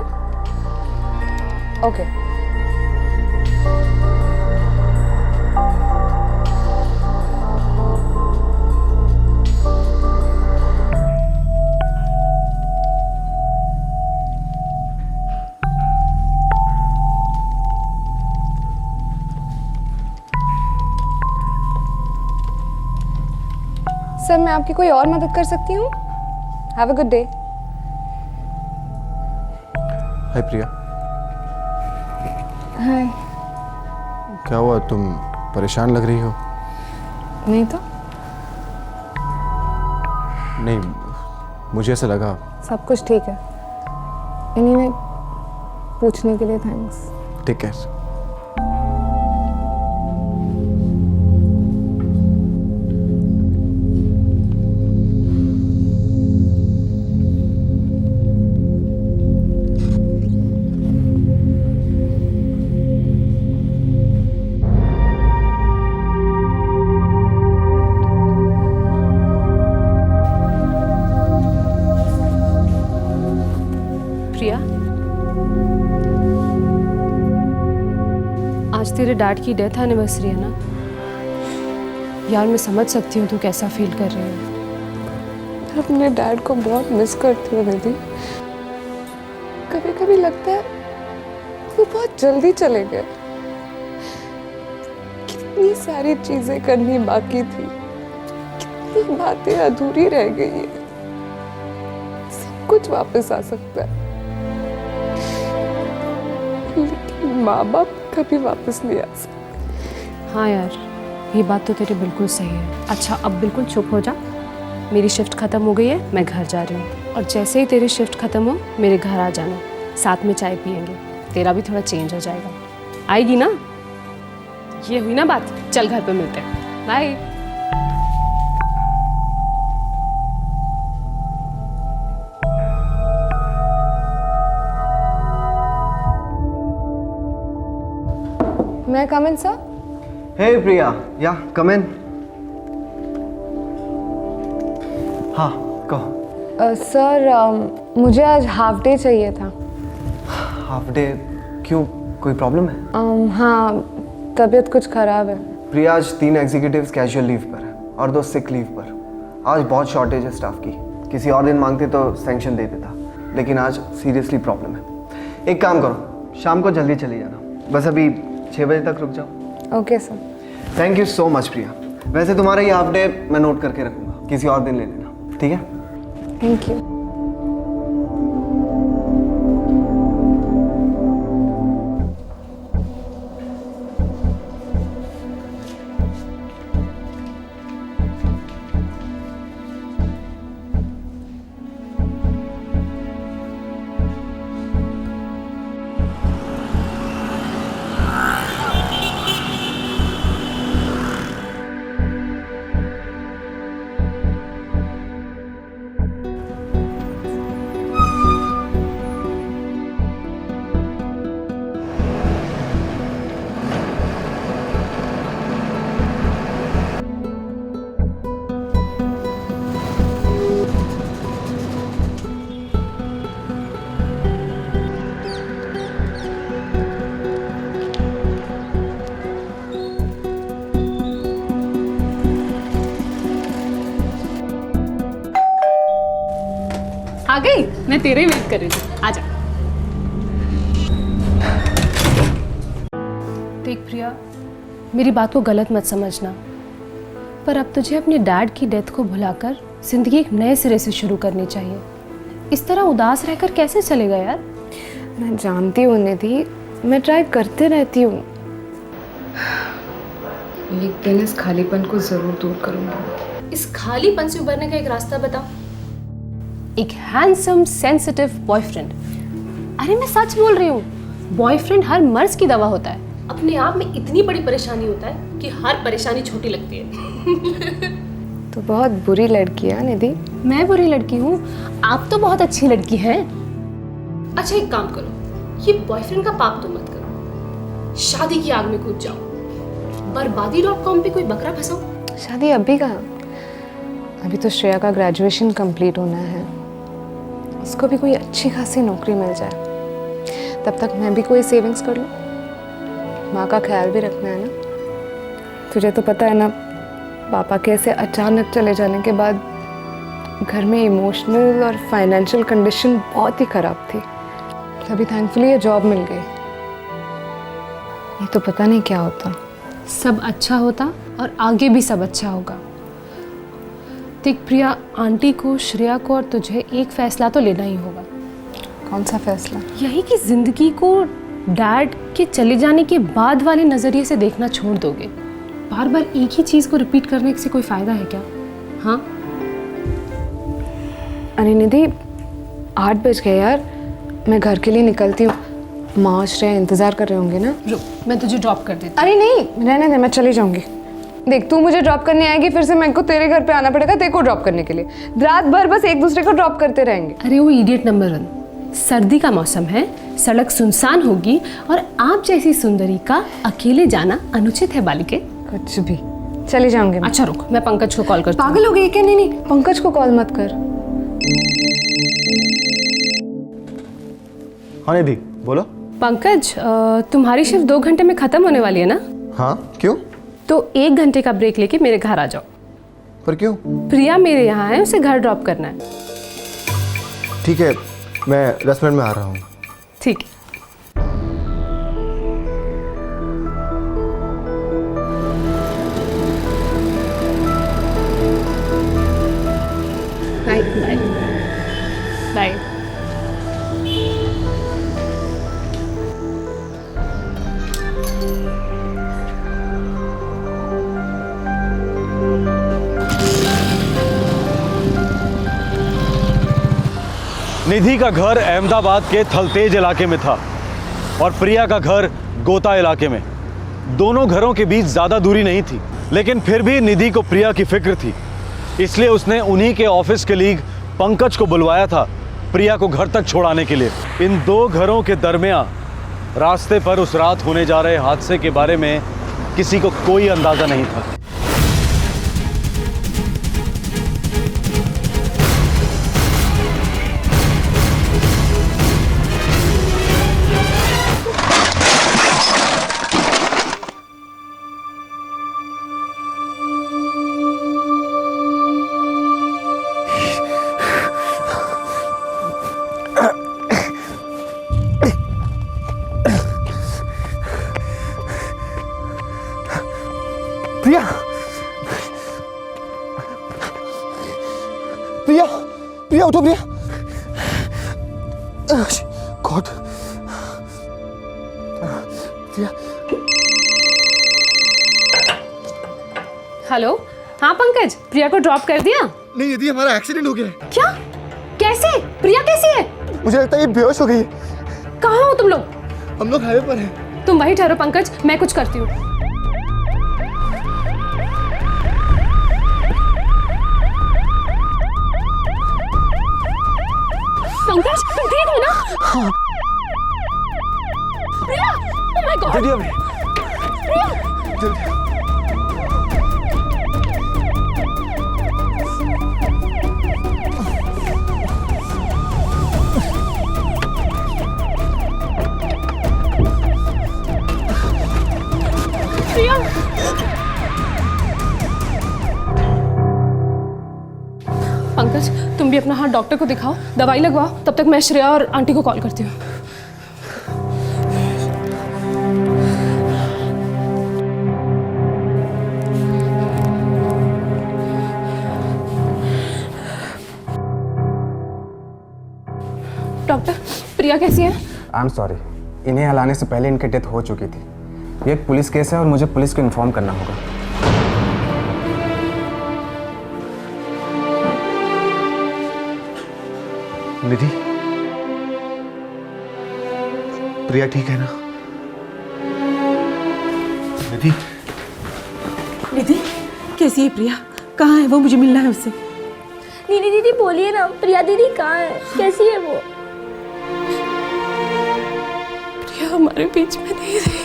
ओके। सर मैं आपकी कोई और मदद कर सकती हूँ? Have a good day. Hi Priya. Hi. क्या हुआ, तुम परेशान लग रही हो? नहीं तो। नहीं, मुझे ऐसा लगा। सब कुछ ठीक है। एनीवे पूछने के लिए थैंक्स। Take care. प्रिया, आज तेरे डैड की डेथ एनिवर्सरी है ना यार। मैं समझ सकती हूँ तू कैसा फील कर रही है। मैं अपने डैड को बहुत मिस करती हूँ दीदी। कभी कभी लगता है वो बहुत जल्दी चले गए। कितनी सारी चीजें करनी बाकी थी, कितनी बातें अधूरी रह गई है। सब कुछ वापस आ सकता है, लेकिन माँ बाप कभी वापस नहीं आ सकते। हाँ यार, ये बात तो तेरी बिल्कुल सही है। अच्छा अब बिल्कुल चुप हो जा। मेरी शिफ्ट ख़त्म हो गई है, मैं घर जा रही हूँ। और जैसे ही तेरी शिफ्ट ख़त्म हो मेरे घर आ जाना, साथ में चाय पियेंगे, तेरा भी थोड़ा चेंज हो जाएगा। आएगी ना? ये हुई ना बात। चल घर पे मिलते हैं। Bye. May I come in, sir? Hey Priya, yeah, come in. हाँ, कहो। सर मुझे आज हाफ डे चाहिए था। हाफ डे क्यों, कोई प्रॉब्लम है? हाँ, तबीयत कुछ ख़राब है। प्रिया आज 3 एग्जीक्यूटिव्स कैजुअल लीव पर है और 2 सिक लीव पर। आज बहुत शॉर्टेज है स्टाफ की। किसी और दिन मांगते तो सैंक्शन दे देता, लेकिन आज सीरियसली प्रॉब्लम है। एक काम करो, शाम को जल्दी चली जाना, बस अभी 6 बजे तक रुक जाओ। Okay sir. Thank you so much Priya. वैसे तुम्हारा ये हाफ डे मैं नोट करके रखूँगा, किसी और दिन ले लेना, ठीक है? Thank you. आ गई, मैं तेरे ही वेट कर रही थी। आजा। देख प्रिया, मेरी बात को गलत मत समझना, पर अब तुझे अपने डैड की डेथ को भुलाकर जिंदगी एक नए सिरे से शुरू करनी चाहिए। इस तरह उदास रहकर कैसे चलेगा यार? मैं जानती हूँ निधि, मैं ट्राई करते रहती हूँ, एक दिन इस खालीपन को जरूर दूर करूँगी। इस खालीपन से उभरने का एक रास्ता बताओ। एक हैंडसम सेंसिटिव बॉयफ्रेंड। अरे मैं सच बोल रही हूँ, बॉयफ्रेंड हर मर्ज की दवा होता है। अपने आप में इतनी बड़ी परेशानी होता है कि हर परेशानी छोटी लगती है। तो बहुत बुरी लड़की है निधि। मैं बुरी लड़की हूँ? आप तो बहुत अच्छी लड़की हैं। अच्छा एक काम करो, ये बॉयफ्रेंड का पाप तो मत करो, शादी की आग में कूद जाओ, बर्बादी.com पे कोई बकरा फंसाओ। शादी अभी कहाँ, अभी तो श्रेया का ग्रेजुएशन कंप्लीट होना है, उसको भी कोई अच्छी खासी नौकरी मिल जाए, तब तक मैं भी कोई सेविंग्स कर लूँ। माँ का ख्याल भी रखना है ना, तुझे तो पता है ना, पापा के ऐसे अचानक चले जाने के बाद घर में इमोशनल और फाइनेंशियल कंडीशन बहुत ही ख़राब थी। तभी थैंकफुली ये जॉब मिल गई, ये तो पता नहीं क्या होता। सब अच्छा होता और आगे भी सब अच्छा होगा। देख प्रिया, आंटी को, श्रेया को और तुझे एक फैसला तो लेना ही होगा। कौन सा फैसला? यही कि जिंदगी को डैड के चले जाने के बाद वाले नज़रिए से देखना छोड़ दोगे। बार बार एक ही चीज़ को रिपीट करने से कोई फ़ायदा है क्या? हाँ अरे निधि, 8 बज गए यार, मैं घर के लिए निकलती हूँ। माँ और श्रेया इंतज़ार कर रहे होंगे ना। रुक, मैं तुझे ड्रॉप कर देती हूँ। अरे नहीं, रहने दे, मैं चली जाऊँगी। देख, तू मुझे ड्रॉप करने आएगी, फिर से मेरे को तेरे घर पे आना पड़ेगा तेरे को ड्रॉप करने के लिए। रात भर बस एक दूसरे को ड्रॉप करते रहेंगे। अरे वो इडियट नंबर 1, सर्दी का मौसम है, सड़क सुनसान होगी और आप जैसी सुंदरी का अकेले जाना अनुचित है बालिके। कुछ भी, चली जाऊंगी। अच्छा रुक, मैं पंकज को कॉल करती हूँ। पागल हो गई क्या? नहीं, पंकज को कॉल मत कर। हाँ निधि, बोलो। पंकज, तुम्हारी शिफ्ट 2 घंटे में खत्म होने वाली है ना? हाँ, क्यों? तो 1 घंटे का ब्रेक लेके मेरे घर आ जाओ। पर क्यों? प्रिया मेरे यहाँ है, उसे घर ड्रॉप करना है। ठीक है, मैं रेस्टोरेंट में आ रहा हूँ। ठीक है। Bye bye bye. निधि का घर अहमदाबाद के थलतेज इलाके में था और प्रिया का घर गोता इलाके में। दोनों घरों के बीच ज़्यादा दूरी नहीं थी, लेकिन फिर भी निधि को प्रिया की फिक्र थी, इसलिए उसने उन्हीं के ऑफिस कलीग पंकज को बुलवाया था प्रिया को घर तक छोड़ाने के लिए। इन 2 घरों के दरमियान रास्ते पर उस रात होने जा रहे हादसे के बारे में किसी को कोई अंदाजा नहीं था। प्रिया, प्रिया, प्रिया उठो प्रिया। गॉड, प्रिया। हेलो, हाँ पंकज, प्रिया को ड्रॉप कर दिया? नहीं दीदी, हमारा एक्सीडेंट हो गया है। क्या? कैसे? प्रिया कैसी है? मुझे लगता है ये बेहोश हो गई है। कहाँ हो तुम लोग? हम लोग हाईवे पर हैं। तुम वहीं ठहरो पंकज, मैं कुछ करती हूँ। पंकज, तुम ठीक हो ना? हाँ। प्रिया, oh my God! जल्दी अभी। प्रिया! जल्दी। प्रिया! पंकज, तुम भी अपना हाथ डॉक्टर को दिखाओ, दवाई लगवाओ, तब तक मैं श्रेया और आंटी को कॉल करती हूँ। डॉक्टर, प्रिया कैसी है? आई एम सॉरी, इन्हें हलाने से पहले इनकी डेथ हो चुकी थी। ये एक पुलिस केस है और मुझे पुलिस को इन्फॉर्म करना होगा। निधि, प्रिया ठीक है ना? निधि, निधि कैसी है प्रिया? कहाँ है वो? मुझे मिलना है उससे। दीदी दीदी बोलिए ना, प्रिया दीदी कहाँ है? कैसी है वो? प्रिया हमारे बीच में नहीं रही।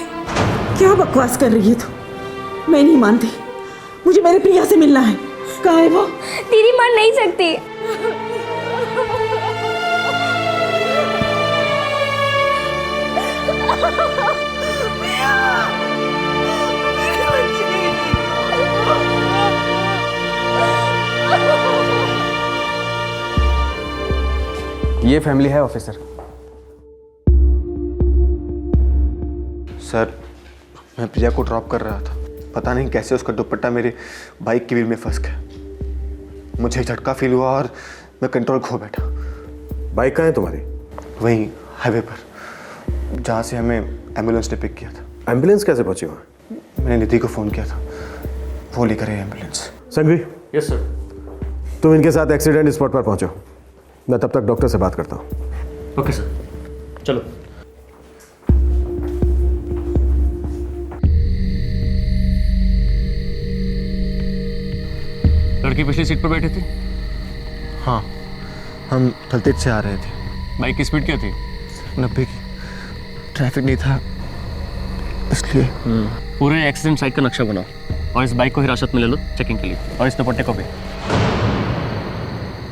क्या बकवास कर रही है तू? मैं नहीं मानती, मुझे मेरे प्रिया से मिलना है। कहाँ है वो? दीदी मान नहीं सकती। ये फैमिली है ऑफिसर। सर, मैं प्रिया को ड्रॉप कर रहा था, पता नहीं कैसे उसका दुपट्टा मेरे बाइक की व्हील में फंस गया। मुझे झटका फील हुआ और मैं कंट्रोल खो बैठा। बाइक कहाँ है तुम्हारी? वहीं हाईवे पर, जहाँ से हमें एम्बुलेंस ने पिक किया था। एम्बुलेंस कैसे पहुंची वहाँ? मैंने निधि को फ़ोन किया था, वो लेकर आई एम्बुलेंस। संघवी। Yes sir. तुम इनके साथ एक्सीडेंट स्पॉट पर पहुंचो, मैं तब तक डॉक्टर से बात करता हूँ। ओके सर, चलो। लड़की पिछली सीट पर बैठी थी? हाँ, हम थलतेज से आ रहे थे। बाइक की स्पीड क्या थी? 90 की। ट्रैफिक नहीं था इसलिए। पूरे एक्सीडेंट साइट का नक्शा बनाओ और इस बाइक को हिरासत में ले लो चेकिंग के लिए, और इस दुपट्टे को भी।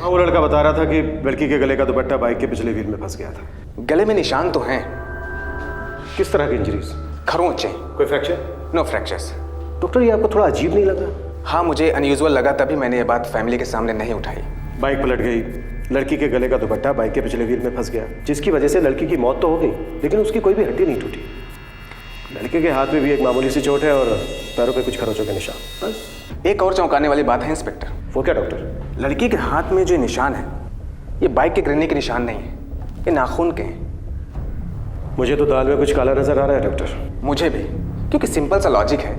हाँ, वो लड़का बता रहा था कि लड़की के गले का दुपट्टा बाइक के पिछले व्हील में फंस गया था। गले में निशान तो हैं। किस तरह की इंजरीज? खरोंचे। कोई फ्रैक्चर? No fractures. डॉक्टर, ये आपको थोड़ा अजीब नहीं लगा? हाँ, मुझे अनयूजुअल लगा, तभी मैंने ये बात फैमिली के सामने नहीं उठाई। बाइक पलट गई, लड़की के गले का दुपट्टा बाइक के पिछले व्हील में फंस गया, जिसकी वजह से लड़की की मौत तो हो गई, लेकिन उसकी कोई भी हड्डी नहीं टूटी। लड़के के हाथ में भी एक मामूली सी चोट है और पैरों पे कुछ खरोंचों के निशान। बस। एक और चौंकाने वाली बात है इंस्पेक्टर। वो क्या डॉक्टर? लड़की के हाथ में जो निशान है, ये बाइक के गिरने के निशान नहीं है, ये नाखून के हैं। मुझे तो दाल में कुछ काला नजर आ रहा है डॉक्टर। मुझे भी, क्योंकि सिंपल सा लॉजिक है।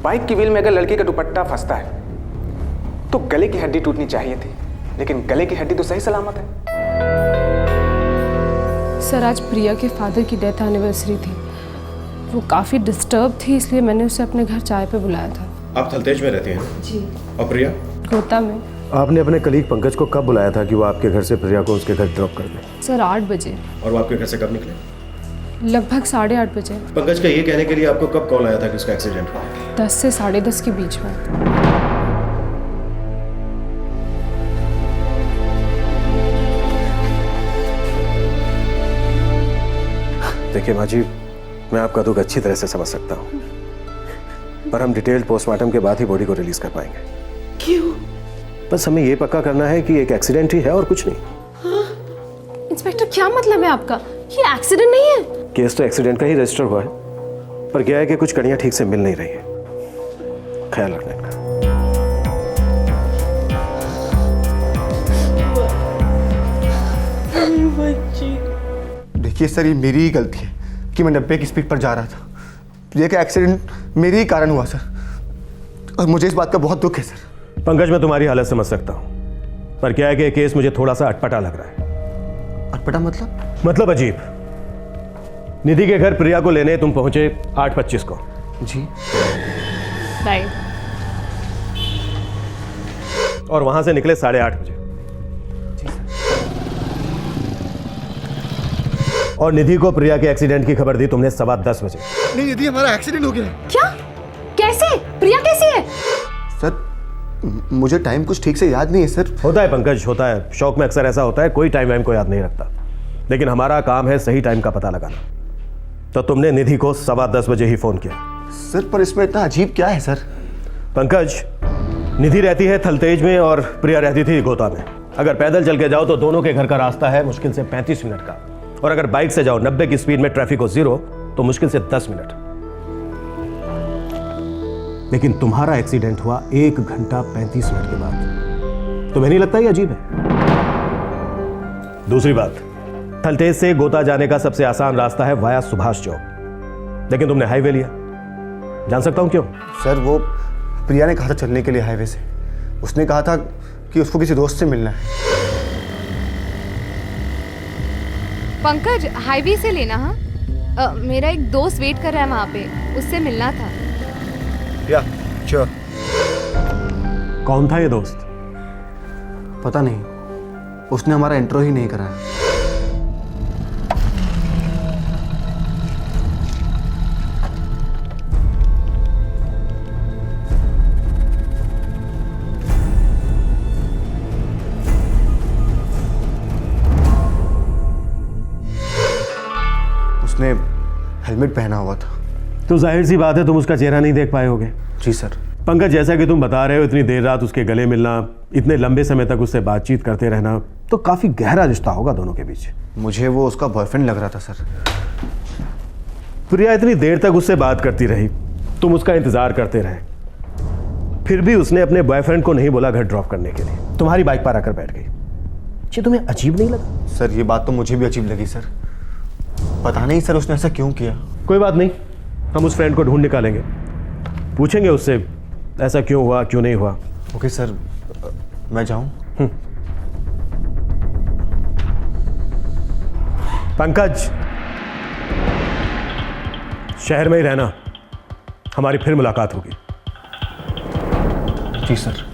बाइक की व्हील में अगर लड़की का दुपट्टा फंसता है तो गले की हड्डी टूटनी चाहिए थी, लेकिन गले की हड्डी तो सही सलामत है। सर, आज प्रिया के फादर की डेथ एनिवर्सरी थी। वो काफ़ी डिस्टर्ब थी, इसलिए मैंने उसे अपने घर चाय पे बुलाया था। आप थलतेज में रहते हैं? जी। और प्रिया? गोता में। आपने अपने कलीग पंकज को कब बुलाया था कि वो आपके घर से प्रिया को उसके घर ड्रॉप कर दे? सर, 8 बजे। और वो आपके घर से कब निकले? लगभग 8:30 बजे। पंकज का ये कहने के लिए आपको कब कॉल आया था कि उसका एक्सीडेंट हुआ? 10 से 10:30 के बीच में। देखिए माँ जी, मैं आपका दुख अच्छी तरह से समझ सकता हूँ, पर हम डिटेल्ड पोस्टमार्टम के बाद ही बॉडी को रिलीज कर पाएंगे। क्यों? बस हमें ये पक्का करना है कि एक एक्सीडेंट ही है और कुछ नहीं। इंस्पेक्टर, क्या मतलब है आपका? ये एक्सीडेंट नहीं है। केस तो एक्सीडेंट का ही रजिस्टर हुआ है, पर क्या है कि कुछ कड़ियाँ ठीक से मिल नहीं रही है। ख्याल रखना इनका। देखिए सर, ये मेरी ही गलती है कि मैं 90 की स्पीड पर जा रहा था। ये का एक्सीडेंट मेरे ही कारण हुआ सर, और मुझे इस बात का बहुत दुख है सर। पंकज, मैं तुम्हारी हालत समझ सकता हूँ, पर क्या है कि केस मुझे थोड़ा सा अटपटा लग रहा है। अटपटा मतलब? मतलब अजीब। निधि के घर प्रिया को लेने तुम पहुंचे 8:25 को। जी। राइट। और वहां से निकले 8:30 बजे। और निधि को प्रिया के एक्सीडेंट की खबर दी तुमने 10:15 बजे। नहीं निधि, हमारा एक्सीडेंट हो गया। क्या? कैसे? प्रिया कैसी है? सर, मुझे टाइम कुछ ठीक से याद नहीं है सर। होता है पंकज, होता है। शौक में अक्सर ऐसा होता है, कोई टाइम वाइम को याद नहीं रखता। लेकिन हमारा काम है सही टाइम का पता लगाना। तो तुमने निधि को 10:15 बजे ही फोन किया। सर, पर इसमें इतना अजीब क्या है सर? पंकज, निधि रहती है थलतेज में और प्रिया रहती थी गोता में। अगर पैदल चल के जाओ तो दोनों के घर का रास्ता है मुश्किल से 35 मिनट का, और अगर बाइक से जाओ 90 की स्पीड में ट्रैफिक हो 0 तो मुश्किल से 10 मिनट। लेकिन तुम्हारा एक्सीडेंट हुआ 1 घंटा 35 मिनट के बाद। तुम्हें नहीं लगता ये अजीब है? दूसरी बात, थलतेज से गोता जाने का सबसे आसान रास्ता है वाया सुभाष चौक, लेकिन तुमने हाईवे लिया। जान सकता हूं क्यों? सर, वो प्रिया ने कहा था चलने के लिए हाईवे से। उसने कहा था कि उसको किसी दोस्त से मिलना है। पंकज, हाईवे से लेना? हाँ, मेरा एक दोस्त वेट कर रहा है वहाँ पे, उससे मिलना था। या श्योर। कौन था ये दोस्त? पता नहीं, उसने हमारा इंट्रो ही नहीं कराया। उसने हेलमेट पहना हुआ था। तो जाहिर सी बात है तुम उसका चेहरा नहीं देख पाए होगे। जी सर। पंकज, जैसा कि तुम बता रहे हो, इतनी देर रात उसके गले मिलना, इतने लंबे समय तक उससे बातचीत करते रहना, तो काफी गहरा रिश्ता होगा दोनों के बीच। मुझे वो उसका बॉयफ्रेंड लग रहा था सर। प्रिया इतनी देर तक उससे बात करती रही, तुम उसका इंतजार करते रहे, फिर भी उसने अपने बॉयफ्रेंड को नहीं बोला घर ड्रॉप करने के लिए, तुम्हारी बाइक पर आकर बैठ गई। ये तुम्हें अजीब नहीं लगा? सर, ये बात तो मुझे भी अजीब लगी सर। पता नहीं सर उसने ऐसा क्यों किया। कोई बात नहीं, हम उस फ्रेंड को ढूंढ निकालेंगे, पूछेंगे उससे ऐसा क्यों हुआ, क्यों नहीं हुआ। ओके सर, मैं जाऊं? पंकज, शहर में ही रहना, हमारी फिर मुलाकात होगी। जी सर।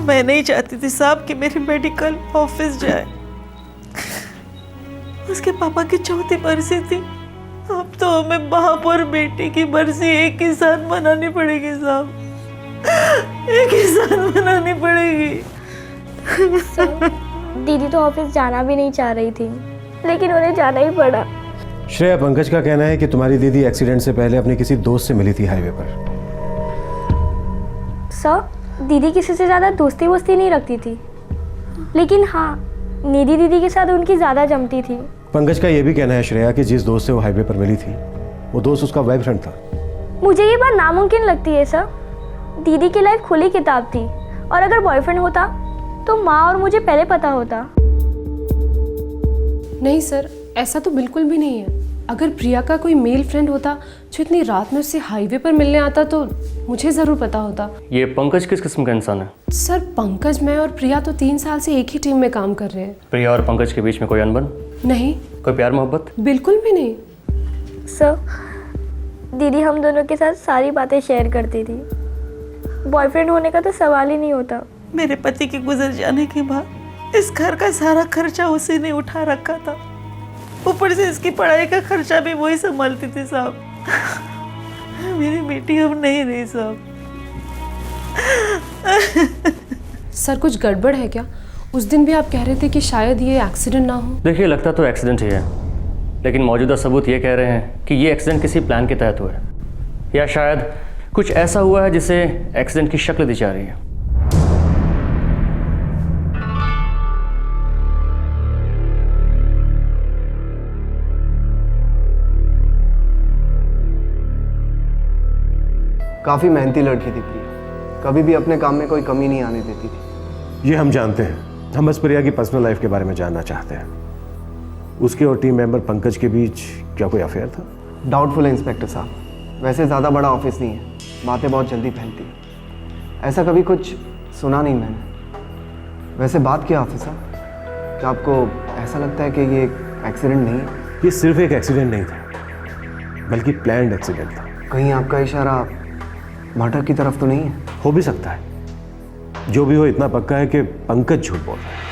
मैं नहीं चाहती थी साहब कि मेरी मेडिकल ऑफिस जाए। उसके पापा की चौथी बरसी थी। अब तो हमें बाप और बेटे की बरसी एक ही साथ मनानी पड़ेगी साहब, एक ही साथ मनानी पड़ेगी। दीदी तो ऑफिस जाना भी नहीं चाह रही थी, लेकिन उन्हें जाना ही पड़ा। श्रेया, पंकज का कहना है कि तुम्हारी दीदी एक्सीडेंट से पहले अपने किसी दोस्त से मिली थी हाईवे पर। सर, दीदी किसी से ज़्यादा दोस्ती वोस्ती नहीं रखती थी, लेकिन हाँ, निधि दीदी के साथ उनकी ज़्यादा जमती थी। पंकज का यह भी कहना है श्रेया कि जिस दोस्त से वो हाईवे पर मिली थी, वो दोस्त उसका बॉयफ्रेंड था। मुझे ये बात नामुमकिन लगती है सर। दीदी की लाइफ खुली किताब थी, और अगर बॉयफ्रेंड होता तो माँ और मुझे पहले पता होता। नहीं सर, ऐसा तो बिल्कुल भी नहीं है। अगर प्रिया का कोई मेल फ्रेंड होता जो इतनी रात में उससे हाईवे पर मिलने आता तो मुझे ज़रूर पता होता। ये पंकज किस किस्म का इंसान है? सर, पंकज, मैं और प्रिया तो 3 साल से एक ही टीम में काम कर रहे हैं। प्रिया और पंकज के बीच में कोई अनबन? नहीं। कोई प्यार मोहब्बत? बिल्कुल भी नहीं। सर, दीदी हम दोनों के साथ सारी बातें शेयर करती थी। बॉयफ्रेंड होने का तो सवाल ही नहीं होता। मेरे पति के गुजर जाने के बाद इस घर का सारा खर्चा उसी ने उठा रखा था। ऊपर से इसकी पढ़ाई का खर्चा भी वही संभालती थी साहब। मेरी बेटी अब नहीं रही साहब। सर कुछ गड़बड़ है क्या? उस दिन भी आप कह रहे थे कि शायद ये एक्सीडेंट ना हो। देखिए, लगता तो एक्सीडेंट ही है, लेकिन मौजूदा सबूत ये कह रहे हैं कि ये एक्सीडेंट किसी प्लान के तहत हुआ है, या शायद कुछ ऐसा हुआ है जिसे एक्सीडेंट की शक्ल दी जा रही है। काफ़ी मेहनती लड़की थी प्रिया, कभी भी अपने काम में कोई कमी नहीं आने देती थी। ये हम जानते हैं, हम बस प्रिया की पर्सनल लाइफ के बारे में जानना चाहते हैं। उसके और टीम मेंबर पंकज के बीच क्या कोई अफेयर था? डाउटफुल है इंस्पेक्टर साहब। वैसे ज़्यादा बड़ा ऑफिस नहीं है, बातें बहुत जल्दी फैलती हैं। ऐसा कभी कुछ सुना नहीं मैंने। वैसे बात क्या ऑफिसर, क्या आपको ऐसा लगता है कि ये एक्सीडेंट नहीं है? ये सिर्फ एक एक्सीडेंट नहीं था, बल्कि प्लान्ड एक्सीडेंट था। कहीं आपका इशारा मर्डर की तरफ तो नहीं है? हो भी सकता है। जो भी हो, इतना पक्का है कि पंकज झूठ बोल रहा है।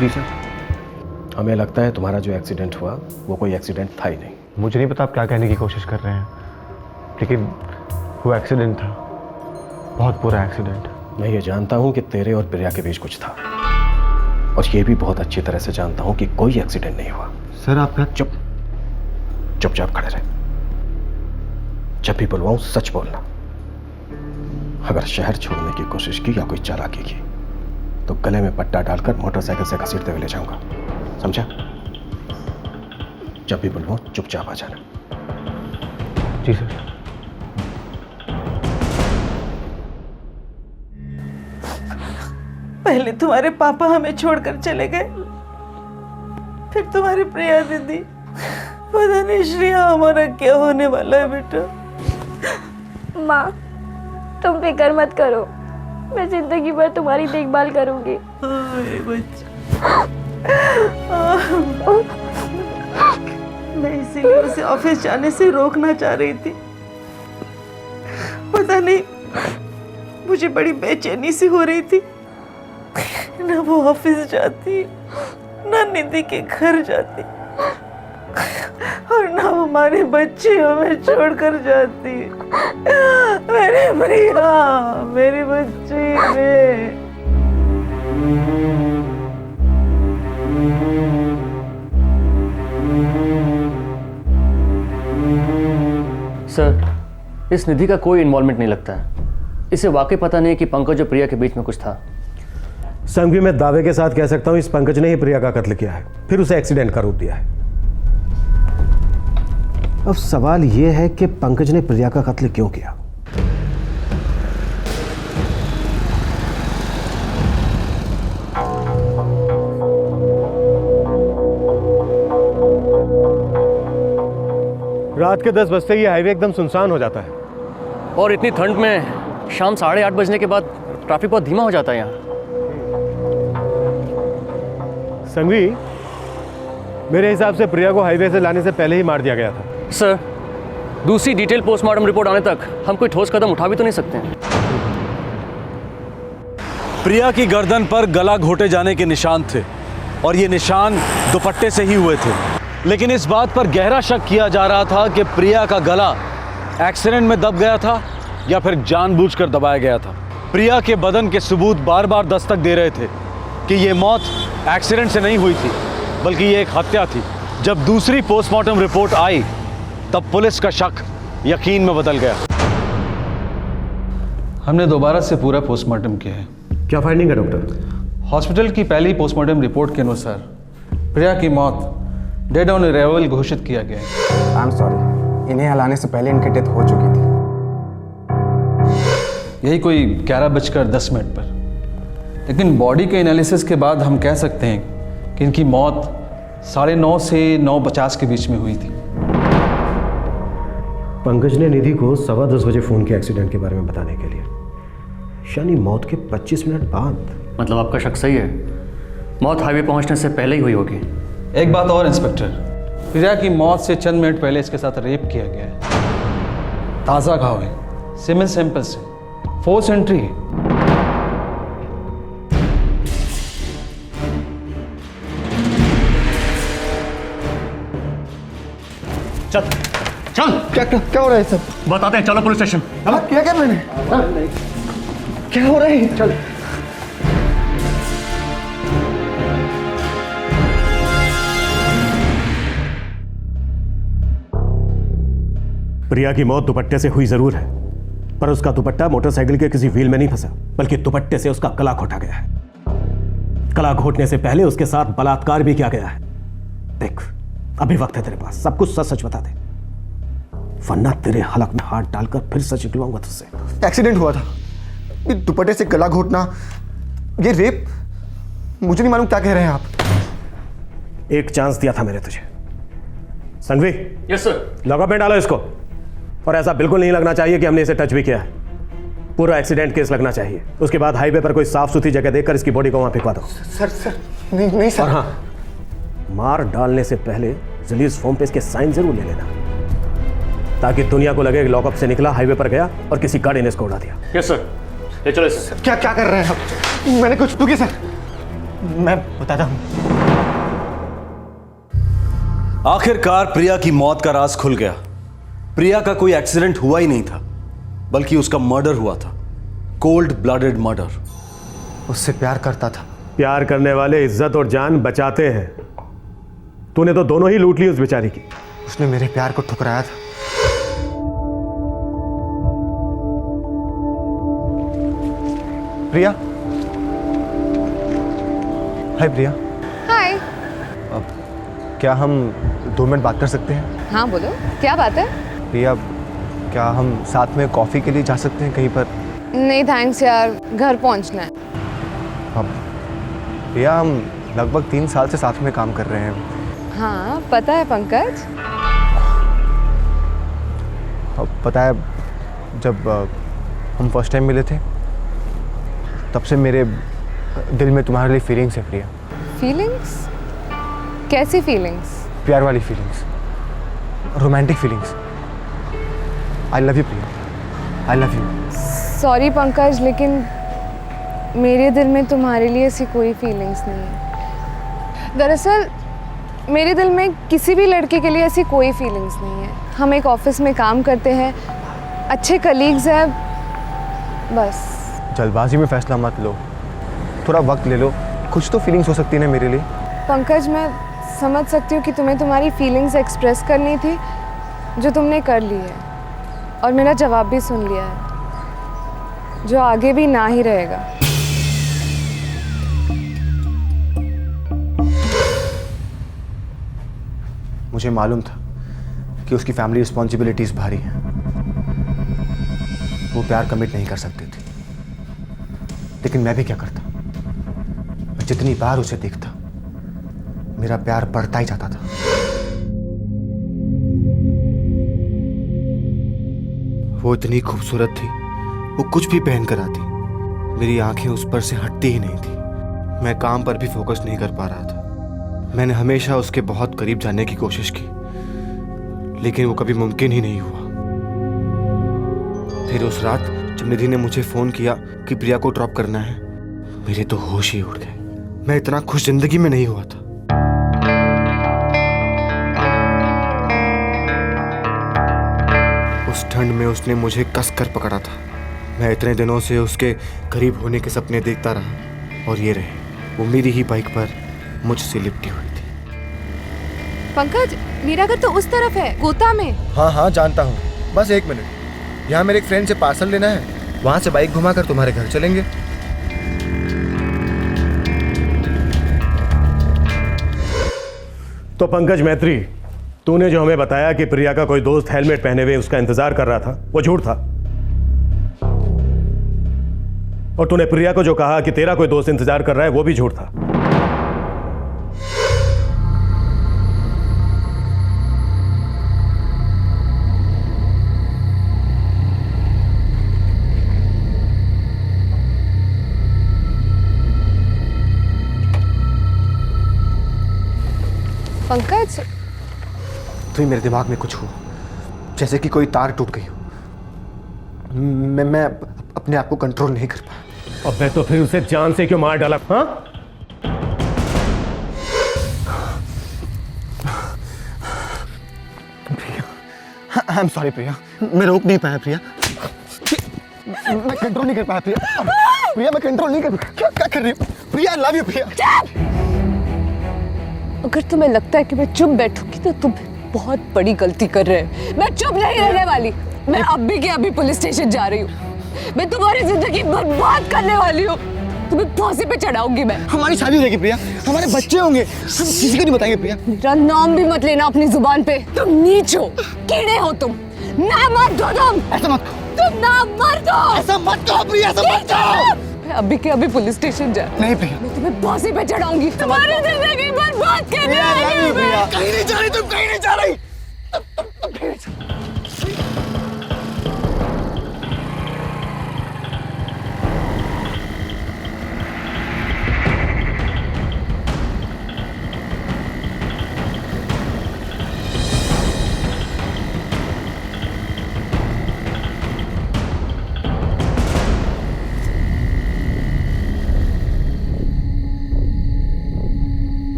जी सर। हमें लगता है तुम्हारा जो एक्सीडेंट हुआ वो कोई एक्सीडेंट था ही नहीं। मुझे नहीं पता आप क्या कहने की कोशिश कर रहे हैं, लेकिन वो एक्सीडेंट था, बहुत बुरा एक्सीडेंट। मैं ये जानता हूँ कि तेरे और प्रिया के बीच कुछ था, और ये भी बहुत अच्छी तरह से जानता हूँ कि कोई एक्सीडेंट नहीं हुआ। सर आप क्या? चुपचाप खड़े रहे। जब भी बुलवाऊं सच बोलना। अगर शहर छोड़ने की कोशिश की या कोई चालाकी की तो गले में पट्टा डालकर मोटरसाइकिल से घसीटते हुए ले जाऊंगा, समझा? जब भी बुलवाऊं चुपचाप आ जाना। जी सर। पहले तुम्हारे पापा हमें छोड़कर चले गए, फिर तुम्हारी प्रिया दीदी। पता नहीं श्रेया हमारा क्या होने वाला है बेटा। माँ तुम फिक्र मत करो, मैं जिंदगी भर तुम्हारी देखभाल करूंगी। मैं इसीलिए उसे ऑफिस जाने से रोकना चाह रही थी। पता नहीं मुझे बड़ी बेचैनी सी हो रही थी। ना वो ऑफिस जाती, ना निधि के घर जाती, और ना हमारे बच्चे हमें छोड़कर जाती। मेरी प्रिया, मेरी बच्ची ने। सर, इस निधि का कोई इन्वॉल्वमेंट नहीं लगता है। इसे वाकई पता नहीं कि पंकज और प्रिया के बीच में कुछ था। संघवी, मैं दावे के साथ कह सकता हूं इस पंकज ने ही प्रिया का कत्ल किया है, फिर उसे एक्सीडेंट का रूप दिया है। अब सवाल यह है कि पंकज ने प्रिया का कत्ल क्यों किया? रात के 10 बजते ही हाईवे एकदम सुनसान हो जाता है, और इतनी ठंड में शाम 8:30 बजने के बाद ट्रैफिक बहुत धीमा हो जाता है यहाँ। संघवी, मेरे हिसाब से प्रिया को हाईवे से लाने से पहले ही मार दिया गया था। सर, दूसरी डिटेल पोस्टमार्टम रिपोर्ट आने तक हम कोई ठोस कदम उठा भी तो नहीं सकते। प्रिया की गर्दन पर गला घोटे जाने के निशान थे, और ये निशान दुपट्टे से ही हुए थे। लेकिन इस बात पर गहरा शक किया जा रहा था कि प्रिया का गला एक्सीडेंट में दब गया था या फिर जानबूझकर दबाया गया था। प्रिया के बदन के सबूत बार बार दस्तक दे रहे थे कि ये मौत एक्सीडेंट से नहीं हुई थी, बल्कि ये एक हत्या थी। जब दूसरी पोस्टमार्टम रिपोर्ट आई तब पुलिस का शक यकीन में बदल गया। हमने दोबारा से पूरा पोस्टमार्टम किया है। क्या फाइंडिंग है डॉक्टर? हॉस्पिटल की पहली पोस्टमार्टम रिपोर्ट के अनुसार प्रिया की मौत डेड ऑन अराइवल घोषित किया गया है। आई एम सॉरी, इन्हें हलाने से पहले इनकी डेथ हो चुकी थी। यही कोई 11:10 पर। लेकिन बॉडी के एनालिसिस के बाद हम कह सकते हैं कि इनकी मौत 9:30 से 9:50 के बीच में हुई थी। पंकज ने निधि को 10:15 बजे फोन किया एक्सीडेंट के बारे में बताने के लिए, यानी मौत के 25 मिनट बाद। मतलब आपका शक सही है, मौत हाईवे पहुंचने से पहले ही हुई होगी। एक बात और इंस्पेक्टर, प्रिया की मौत से चंद मिनट पहले इसके साथ रेप किया गया है। ताज़ा घाव है, सीमेंट सैंपल से, फोर्स एंट्री है। चल चल, क्या हो रहा है सब? बताते हैं, चलो पुलिस स्टेशन। क्या मैंने? क्या हो रहा है? चल। प्रिया की मौत दुपट्टे से हुई जरूर है, पर उसका दुपट्टा मोटरसाइकिल के किसी व्हील में नहीं फंसा, बल्कि दुपट्टे से उसका गला घोटा गया है। गला घोटने से पहले उसके साथ बलात्कार भी किया गया है। देख, अभी वक्त है तेरे पास, सब कुछ सच सच बता दे, वरना तेरे हलक में हाथ डालकर फिर सच निकलवाऊंगा तुझसे। एक्सीडेंट हुआ था, ये दुपट्टे से गला घोटना, ये रेप, मुझे नहीं मालूम क्या कह रहे हैं आप। एक चांस दिया था मैंने तुझे। Sanghvi, yes sir. लॉकअप में डालो इसको, और ऐसा बिल्कुल नहीं लगना चाहिए कि हमने इसे टच भी किया है। पूरा एक्सीडेंट केस लगना चाहिए। उसके बाद हाईवे पर कोई साफ सुथरी जगह देखकर इसकी बॉडी को वहां फेंकवा दो। सर नहीं सर। और हाँ, मार डालने से पहले रिलीज फॉर्म पे इसके साइन जरूर ले लेना, ताकि दुनिया को लगे कि लॉकअप से निकला, हाईवे पर गया और किसी गाड़ी ने इसको उड़ा दिया। यस सर, ले चलो सर। क्या कर रहे हैं आप? मैंने कुछ रुकिए सर, मैं बताता हूँ। आखिरकार प्रिया की मौत का राज खुल गया। प्रिया का कोई एक्सीडेंट हुआ ही नहीं था, बल्कि उसका मर्डर हुआ था, कोल्ड ब्लडेड मर्डर। उससे प्यार करता था। प्यार करने वाले इज्जत और जान बचाते हैं। तूने तो दोनों ही लूट ली उस बेचारी की। उसने मेरे प्यार को ठुकराया था। प्रिया, हाय प्रिया। हाय। क्या हम 2 मिनट बात कर सकते हैं? हाँ बोलो, क्या बात है? प्रिया, क्या हम साथ में कॉफ़ी के लिए जा सकते हैं कहीं पर? नहीं थैंक्स यार, घर पहुंचना है। अब प्रिया, हम लगभग 3 साल से साथ में काम कर रहे हैं। हाँ पता है पंकज। अब पता है, जब हम फर्स्ट टाइम मिले थे, तब से मेरे दिल में तुम्हारे लिए फीलिंग्स है प्रिया। फीलिंग्स? कैसी फीलिंग्स? प्यार वाली feelings, romantic feelings. I love you Priya, I love you. Sorry Pankaj, लेकिन मेरे दिल में तुम्हारे लिए ऐसी कोई फीलिंग्स नहीं है। दरअसल मेरे दिल में किसी भी लड़के के लिए ऐसी कोई फीलिंग्स नहीं है। हम एक ऑफिस में काम करते हैं, अच्छे कलीग्स हैं, बस। जल्दबाजी में फैसला मत लो, थोड़ा वक्त ले लो, कुछ तो फीलिंग्स हो सकती है ना मेरे लिए। पंकज, मैं समझ सकती हूँ कि तुम्हें तुम्हारी फीलिंग्स एक्सप्रेस करनी थी, जो तुमने कर ली है, और मेरा जवाब भी सुन लिया है, जो आगे भी ना ही रहेगा। मुझे मालूम था कि उसकी फैमिली रिस्पॉन्सिबिलिटीज भारी हैं, वो प्यार कमिट नहीं कर सकते थे। लेकिन मैं भी क्या करता, मैं जितनी बार उसे देखता, मेरा प्यार बढ़ता ही जाता था। वो इतनी खूबसूरत थी, वो कुछ भी पहन कर आती, मेरी आंखें उस पर से हटती ही नहीं थी। मैं काम पर भी फोकस नहीं कर पा रहा था। मैंने हमेशा उसके बहुत करीब जाने की कोशिश की, लेकिन वो कभी मुमकिन ही नहीं हुआ। फिर उस रात जब निधि ने मुझे फोन किया कि प्रिया को ड्रॉप करना है, मेरे तो होश ही उड़ गए। मैं इतना खुश जिंदगी में नहीं हुआ था। उस ठंड में उसने मुझे कसकर पकड़ा था। मैं इतने दिनों से उसके करीब होने के सपने देखता रहा, और ये रहे, वो मेरी ही बाइक पर मुझसे लिपटी हुई थी। पंकज, मेरा घर तो उस तरफ है, गोता में। हाँ जानता हूँ, बस 1 मिनट। यहाँ मेरे एक फ्रेंड से पार्सल लेना है, वहाँ से बाइक घुमाकर तुम्हारे घर चलेंगे। तो पंकज मैत्री, तूने जो हमें बताया कि प्रिया का कोई दोस्त हेलमेट पहने हुए उसका इंतजार कर रहा था, वो झूठ था। और तूने प्रिया को जो कहा कि तेरा कोई दोस्त इंतजार कर रहा है, वो भी झूठ था। पंकज, तो ही मेरे दिमाग में कुछ हो, जैसे कि कोई तार टूट गई हो। मैं अपने आप को कंट्रोल नहीं कर पाया। अबे तो फिर उसे जान से क्यों मार डाला? हाँ, आई एम सॉरी प्रिया, मैं रोक नहीं पाया प्रिया, मैं कंट्रोल नहीं कर पाया प्रिया। प्रिया मैं कंट्रोल नहीं कर पाया। क्या कर रही हो प्रिया? आई लव यू प्रिया। अगर तुम्हें लगता है कि मैं चुप बैठूंगी तो तुम बहुत बड़ी गलती कर रहे हो। मैं चुप नहीं रहने वाली। मैं अभी के अभी पुलिस स्टेशन जा रही हूँ। मैं तुम्हारी जिंदगी बर्बाद करने वाली हूँ। तुम्हें फांसी पे चढ़ाऊंगी मैं। हमारी शादी हो जाएगी प्रिया, हमारे बच्चे होंगे, हम किसी को नहीं बताएंगे प्रिया। मेरा नाम भी मत लेना अपनी जुबान पे। तुम नीच हो, कीड़े हो तुम, ना मत दो तुम। ऐसा मत तुम ना मर दो। ऐसा मत कहो प्रिया, ऐसा मत कहो। मैं अभी के अभी पुलिस स्टेशन जा। नहीं प्रिया, मैं तुम्हें फांसी पे चढ़ाऊंगी। तुम्हारी जिंदगी बर्बाद करने वाली हूं मैं। कहीं नहीं जा रही तुम, कहीं नहीं जा रही।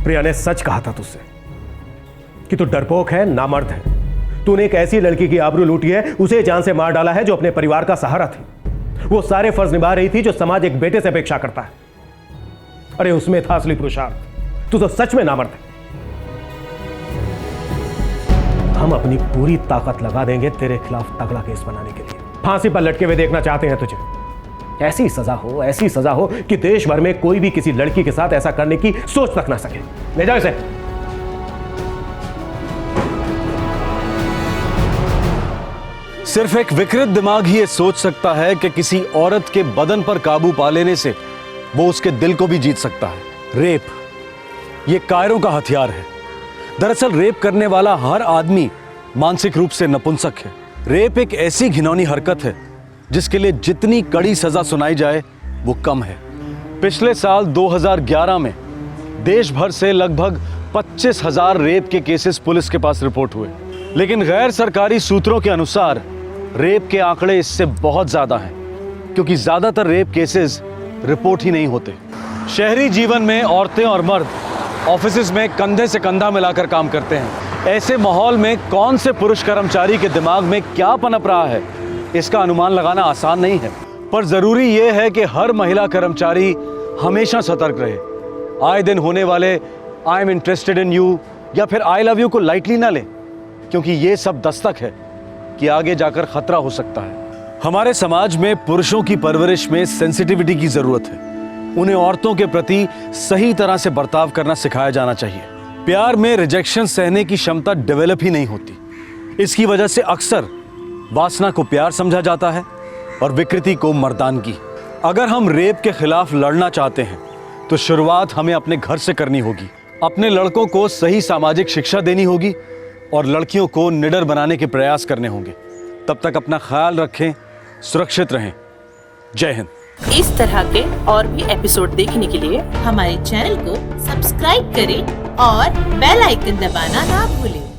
प्रिया ने सच कहा था तुझसे कि तू डरपोक है, नामर्द है। तूने एक ऐसी लड़की की आबरू लूटी है, उसे जान से मार डाला है जो अपने परिवार का सहारा थी। वो सारे फर्ज निभा रही थी जो समाज एक बेटे से अपेक्षा करता है। अरे उसमें था असली पुरुषार्थ। तू तो सच में नामर्द है। हम अपनी पूरी ताकत लगा देंगे तेरे खिलाफ तगड़ा केस बनाने के लिए। फांसी पर लटके हुए देखना चाहते हैं तुझे। ऐसी सजा हो कि देश भर में कोई भी किसी लड़की के साथ ऐसा करने की सोच तक ना सके। ले जाओ इसे। सिर्फ एक विकृत दिमाग ही ये सोच सकता है कि किसी औरत के बदन पर काबू पा लेने से वो उसके दिल को भी जीत सकता है। रेप ये कायरों का हथियार है। दरअसल रेप करने वाला हर आदमी मानसिक रूप से नपुंसक है। रेप एक ऐसी घिनौनी हरकत है जिसके लिए जितनी कड़ी सजा सुनाई जाए वो कम है। पिछले साल 2011 में देश भर से लगभग 25,000 रेप के केसेस पुलिस के पास रिपोर्ट हुए, लेकिन गैर सरकारी सूत्रों के अनुसार रेप के आंकड़े इससे बहुत ज्यादा हैं, क्योंकि ज्यादातर रेप केसेस रिपोर्ट ही नहीं होते। शहरी जीवन में औरतें और मर्द ऑफिस में कंधे से कंधा मिलाकर काम करते हैं। ऐसे माहौल में कौन से पुरुष कर्मचारी के दिमाग में क्या पनप रहा है, इसका अनुमान लगाना आसान नहीं है। पर जरूरी यह है कि हर महिला कर्मचारी हमेशा सतर्क रहे। आए दिन होने वाले I am interested in you या फिर आई लव यू को लाइटली ना ले, क्योंकि ये सब दस्तक है कि आगे जाकर खतरा हो सकता है। हमारे समाज में पुरुषों की परवरिश में सेंसिटिविटी की जरूरत है। उन्हें औरतों के प्रति सही तरह से बर्ताव करना सिखाया जाना चाहिए। प्यार में रिजेक्शन सहने की क्षमता डेवलप ही नहीं होती। इसकी वजह से अक्सर वासना को प्यार समझा जाता है और विकृति को मर्दानगी। अगर हम रेप के खिलाफ लड़ना चाहते हैं तो शुरुआत हमें अपने घर से करनी होगी। अपने लड़कों को सही सामाजिक शिक्षा देनी होगी और लड़कियों को निडर बनाने के प्रयास करने होंगे। तब तक अपना ख्याल रखें, सुरक्षित रहें। जय हिंद। इस तरह के और भी एपिसोड देखने के लिए हमारे चैनल को सब्सक्राइब करें और बेल आइकन दबाना ना भूलें।